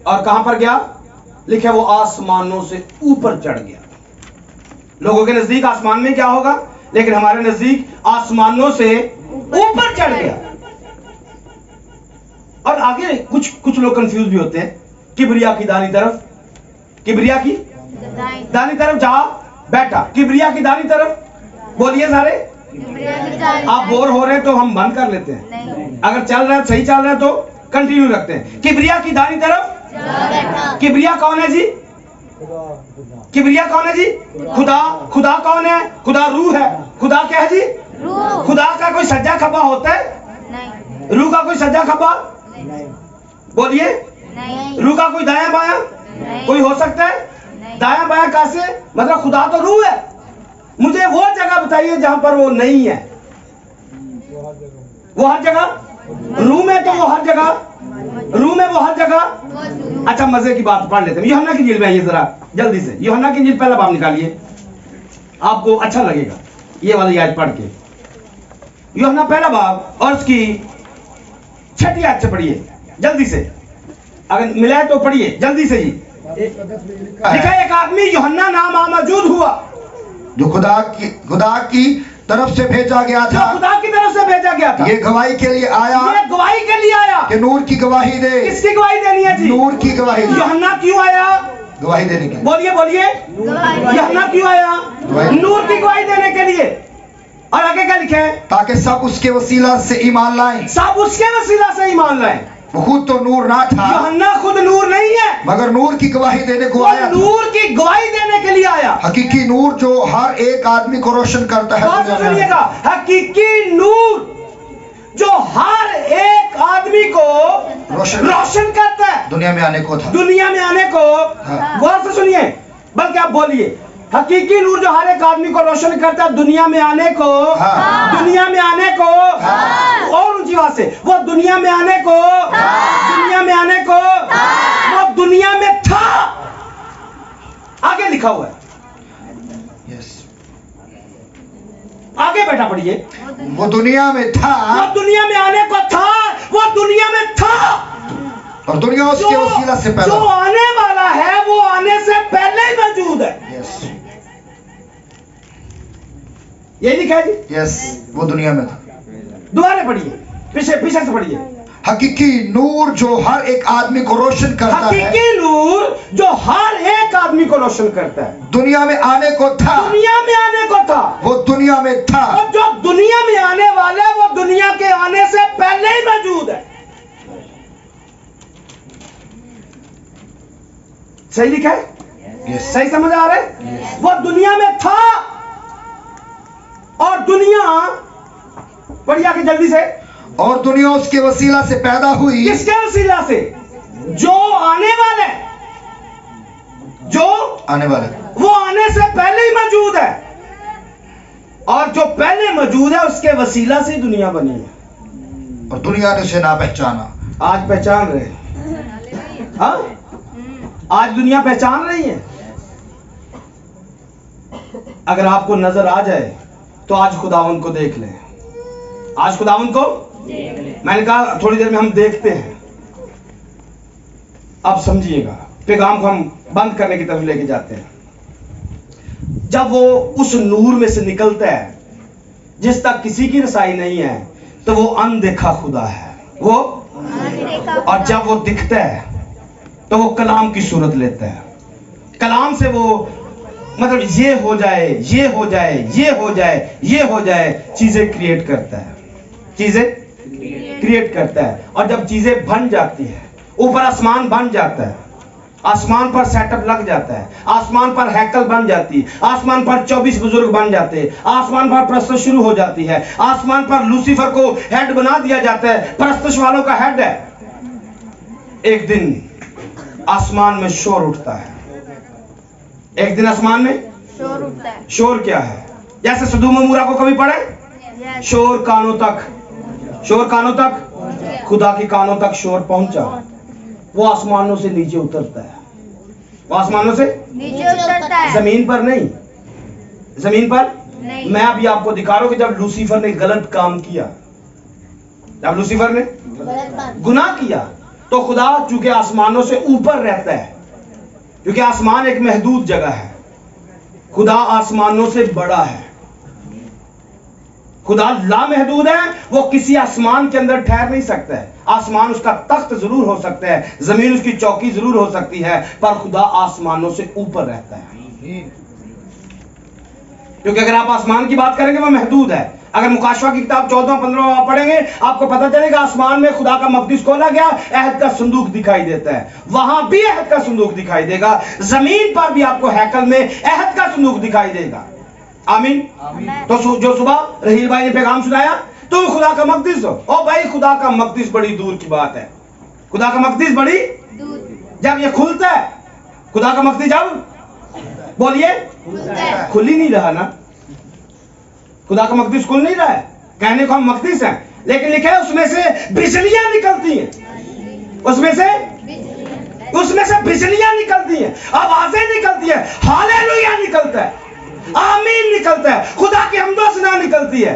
और कहां पर गया? लिखा वो आसमानों से ऊपर चढ़ गया। लोगों के नजदीक आसमान में क्या होगा, लेकिन हमारे नजदीक आसमानों से ऊपर चढ़ गया। और आगे कुछ लोग कंफ्यूज भी होते हैं, किबरिया की दानी तरफ, किबरिया की दाएं दानी तरफ जा बैठा, किबरिया की दानी तरफ। बोलिए सारे। आप बोर हो रहे हैं तो हम बंद कर लेते हैं, नहीं अगर चल रहा है सही चल रहा है तो कंटिन्यू रखते हैं। किबरिया की दानी तरफ। किबरिया कौन है जी? किबरिया कौन है जी? खुदा। खुदा कौन है? खुदा रूह है। खुदा क्या है जी? रूह खुदा का कोई सज्जा खब्बा होता है? नहीं रूह का कोई सज्जा खब्बा? बोलिए। नहीं रूह का कोई दाया बाया नहीं कोई हो सकता है? नहीं दाया बाया कैसे? मतलब खुदा तो रूह है। मुझे वो जगह बताइए जहां पर वो नहीं है। वो हर जगह रूह में, तो वो हर जगह रूह में, वो हर जगह। अच्छा मजे की बात पढ़ लेते हैं। यूहन्ना की इंजील में आइए जरा जल्दी से। यूहन्ना की इंजील पहला बाब निकालिए, आपको अच्छा लगेगा ये वाली आयत पढ़ के। यूहन्ना पहला बाब और उसकी 6ठी आयत से पढ़िए जल्दी से, अगर मिला है तो पढ़िए जल्दी से जी। लिखा है, एक आदमी यूहन्ना नाम मौजूद हुआ जो खुदा की तरफ से भेजा गया जो था, खुदा की तरफ से भेजा गया था। ये गवाही के लिए आया ये गवाही के लिए आया। कि नूर की गवाही दे। किसकी गवाही देनी है जी? नूर की गवाही दे। यूहन्ना क्यों आया? गवाही देने के लिए। बोलिए बोलिए। यूहन्ना क्यों आया? गवाही। नूर की गवाही देने के लिए। और आगे क्या लिखा है? ताकि सब उसके वसीला से ईमान लाएं। सब उसके वसीला से ईमान लाएं। वो खुद तो नूर ना था, यूहन्ना खुद नूर नहीं है, मगर नूर की गवाही देने को वो आया था। नूर की गवाही देने के लिए आया। हकीकी नूर जो हर एक आदमी को रोशन करता है। बात सुनिएगा, हकीकी नूर जो हर एक आदमी को रोशन करता है, दुनिया में आने को था। दुनिया में आने को। हाँ। गौर से सुनिए, बल्कि आप बोलिए, हकीकी नूर जो हर एक आदमी को रोशन करता है दुनिया में आने को। हाँ। दुनिया में आने को। हाँ। और ऊंची आवाज से, वो दुनिया में आने को। हाँ। दुनिया में आने को। हाँ। वो दुनिया में था। आगे लिखा हुआ है, यस। आगे बैठा पढ़िए। वो दुनिया में था वो दुनिया में आने को था, वो दुनिया में था। और दुनिया उसके वसीला से जो पैदा। आने वाला है वो आने से पहले ही मौजूद है। यस ये लिखा है जी। यस, वो दुनिया में था। दोबारा पढ़िए, पीछे से पढ़िए। हकीकी नूर जो हर एक आदमी को रोशन करता है। हकीकी नूर जो हर एक आदमी को रोशन करता है, दुनिया में आने को था। दुनिया में आने को था। वो दुनिया में था। और जो दुनिया में आने वाला है वो दुनिया के आने से पहले ही मौजूद है। सही लिखा है? यस। सही समझ आ रहा है? वो दुनिया में था और दुनिया, पढ़िए आगे जल्दी से। और दुनिया उसके वसीला से पैदा हुई। किसके वसीला से? जो आने वाले, जो आने वाले, वो आने से पहले ही मौजूद है। और जो पहले मौजूद है उसके वसीला से ही दुनिया बनी है। और दुनिया ने उसे ना पहचाना। आज पहचान रहे हैं? हाँ? आज दुनिया पहचान रही है। अगर आपको नजर आ जाए तो आज खुदावन को देख लें। आज खुदावन को मैंने कहा थोड़ी देर में हम देखते हैं। अब समझिएगा, पैगाम को हम बंद करने की तरफ लेके जाते हैं। जब वो उस नूर में से निकलता है जिस तक किसी की रसाई नहीं है, तो वो अनदेखा खुदा है वो। और जब वो दिखता है तो वो कलाम की सूरत लेता है। कलाम से वो मतलब ये हो जाए, ये हो जाए, ये हो जाए, ये हो जाए, चीजें क्रिएट करता है। चीजें क्रिएट करता है। और जब चीजें बन जाती है, ऊपर आसमान बन जाता है, आसमान पर सेटअप लग जाता है, आसमान पर हैकल बन जाती है, आसमान पर 24 बुजुर्ग बन जाते हैं, आसमान पर प्रस्तुत शुरू हो जाती है, आसमान पर लूसीफर को हेड बना दिया जाता है, प्रस्तुत वालों का हेड है। एक दिन आसमान में शोर उठता है। एक दिन आसमान में शोर उठता है। शोर क्या है? जैसे सदूम अमूरा को कभी पढ़े? यस। शोर कानों तक, शोर कानों तक, खुदा के कानों तक शोर पहुंचा। वो आसमानों से नीचे उतरता है। वो आसमानों से नीचे उतरता है। जमीन पर नहीं, जमीन पर नहीं। मैं अभी आपको दिखा रहा हूं कि जब लूसीफर ने गलत काम किया, जब लूसीफर ने गुनाह किया, तो खुदा चूंकि आसमानों से ऊपर रहता है, क्योंकि आसमान एक महदूद जगह है, खुदा आसमानों से बड़ा है। खुदा लामहदूद है, वो किसी आसमान के अंदर ठहर नहीं सकता है। आसमान उसका तख्त जरूर हो सकता है, जमीन उसकी चौकी जरूर हो सकती है, पर खुदा आसमानों से ऊपर रहता है। क्योंकि अगर आप आसमान की बात करेंगे वो महदूद है। अगर मुकाशवा की किताब 14-15 आप पढ़ेंगे, आपको पता चलेगा आसमान में खुदा का मकदस खोला गया, अहद का संदूक दिखाई देता है, वहां भी अहद का संदूक दिखाई देगा। जमीन पर भी आपको हैकल में अहद का संदूक दिखाई देगा। आमीन। तो जो सुबह रहील भाई ने पैगाम सुनाया, तुम खुदा का मकदस हो। ओ भाई, खुदा का मकदस बड़ी दूर की बात है। खुदा का मकदस बड़ी जब ये खुलता है, खुदा का मकदस जब बोलिए खुल ही नहीं रहा ना, खुदा का मकदस खुल नहीं रहा है। कहने को हम मकदस हैं, लेकिन लिखा है उसमें से बिजलियां निकलती हैं, उसमें से बिजलियां निकलती हैं, आवाजें निकलती है, हालेलुया निकलता है, आमीन निकलता है, खुदा की हम्दो सना निकलती है।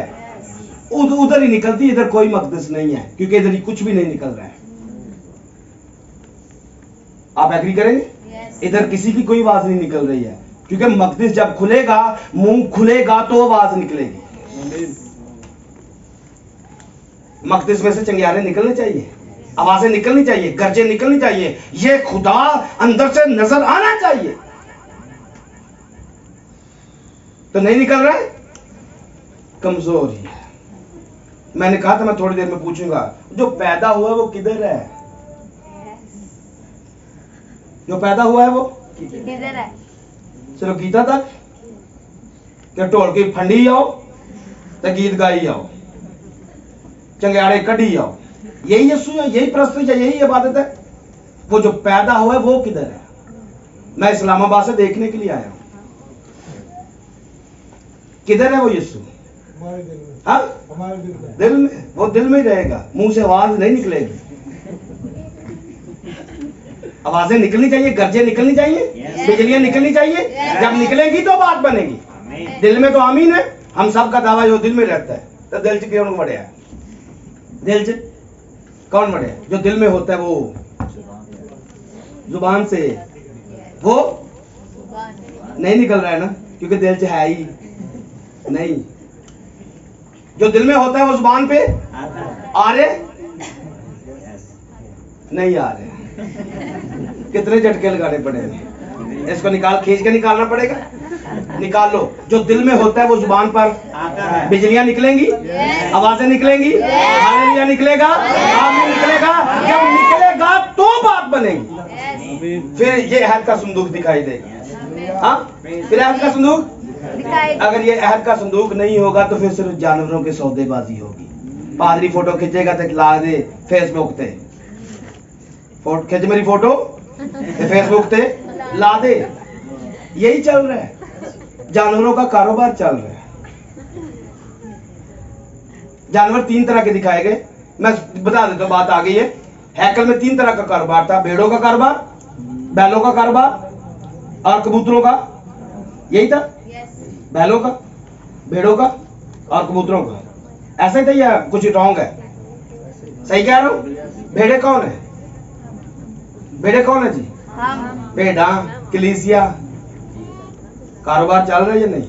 उधर ही निकलती है, इधर कोई मकदस नहीं है, क्योंकि इधर ही कुछ भी नहीं निकल रहा है। आप एग्री करेंगे? इधर किसी की कोई आवाज नहीं निकल रही है, क्योंकि मकदस जब खुलेगा, मुंह खुलेगा तो आवाज निकलेगी। मकदस में से चंगियारे निकलने चाहिए, आवाजें निकलनी चाहिए, गर्जें निकलनी चाहिए, ये खुदा अंदर से नजर आना चाहिए। तो नहीं निकल रहा है, कमजोर ही है। मैंने कहा था मैं थोड़ी देर में पूछूंगा, जो पैदा हुआ है वो किधर है? जो पैदा हुआ है वो किधर है? चलो गीता तक क्या ढोल की फंडी आओ तो गीत गाई आओ, चंगियाड़े कढ़ी आओ, यही यीशु है, यही प्रस्तुत है, यही इबादत है। वो जो पैदा हुआ है वो किधर है? मैं इस्लामाबाद से देखने के लिए आया हूं, किधर है वो यीशु? हाँ, दिल में। वो दिल में ही रहेगा, मुंह से आवाज नहीं निकलेगी। आवाजें निकलनी चाहिए, गर्जें निकलनी चाहिए, बिजलियां निकलनी चाहिए। जब निकलेगी तो बात बनेगी। दिल में तो आमीन है, हम सब का दावा जो दिल में रहता है। तो दिल से कौन बढ़िया है? दिल से कौन बढ़िया? जो दिल में होता है वो जुबान से वो नहीं निकल रहा है ना, क्योंकि दिल से है ही नहीं। जो दिल में होता है वो जुबान पे आ रहे नहीं आ रहे। कितने झटके लगाने पड़ेंगे? इसको खींच के निकालना पड़ेगा। निकाल लो। जो दिल में होता है वो जुबान पर बिजलियां निकलेंगी, आवाजें निकलेंगी, हालेलुया निकलेगा, आमीन निकलेगा। जब निकलेगा तो बात बनेगी, फिर ये अहद का संदूक दिखाई देगा। हाँ, फिर अहद का संदूक। अगर ये अहद का संदूक नहीं होगा तो फिर सिर्फ जानवरों के सौदेबाजी होगी। पादरी फोटो खींचेगा तो ला दे फेसबुक पे, खींच मेरी फोटो फेसबुक पे ला दे। यही चल रहा है, जानवरों का कारोबार चल रहा है। जानवर 3 तरह के दिखाए गए, मैं बता देता हूं, बात आ गई है। हैकल में 3 तरह का कारोबार था, भेड़ों का कारोबार, बैलों का कारोबार और कबूतरों का। यही था, बैलों का, भेड़ों का और कबूतरों का। ऐसा ही था या कुछ रॉन्ग है? सही कह रहा हूं? भेड़े कौन है? भेड़े कौन है जी? भेड़ा, कलीसिया। कारोबार चल रहा है या नहीं?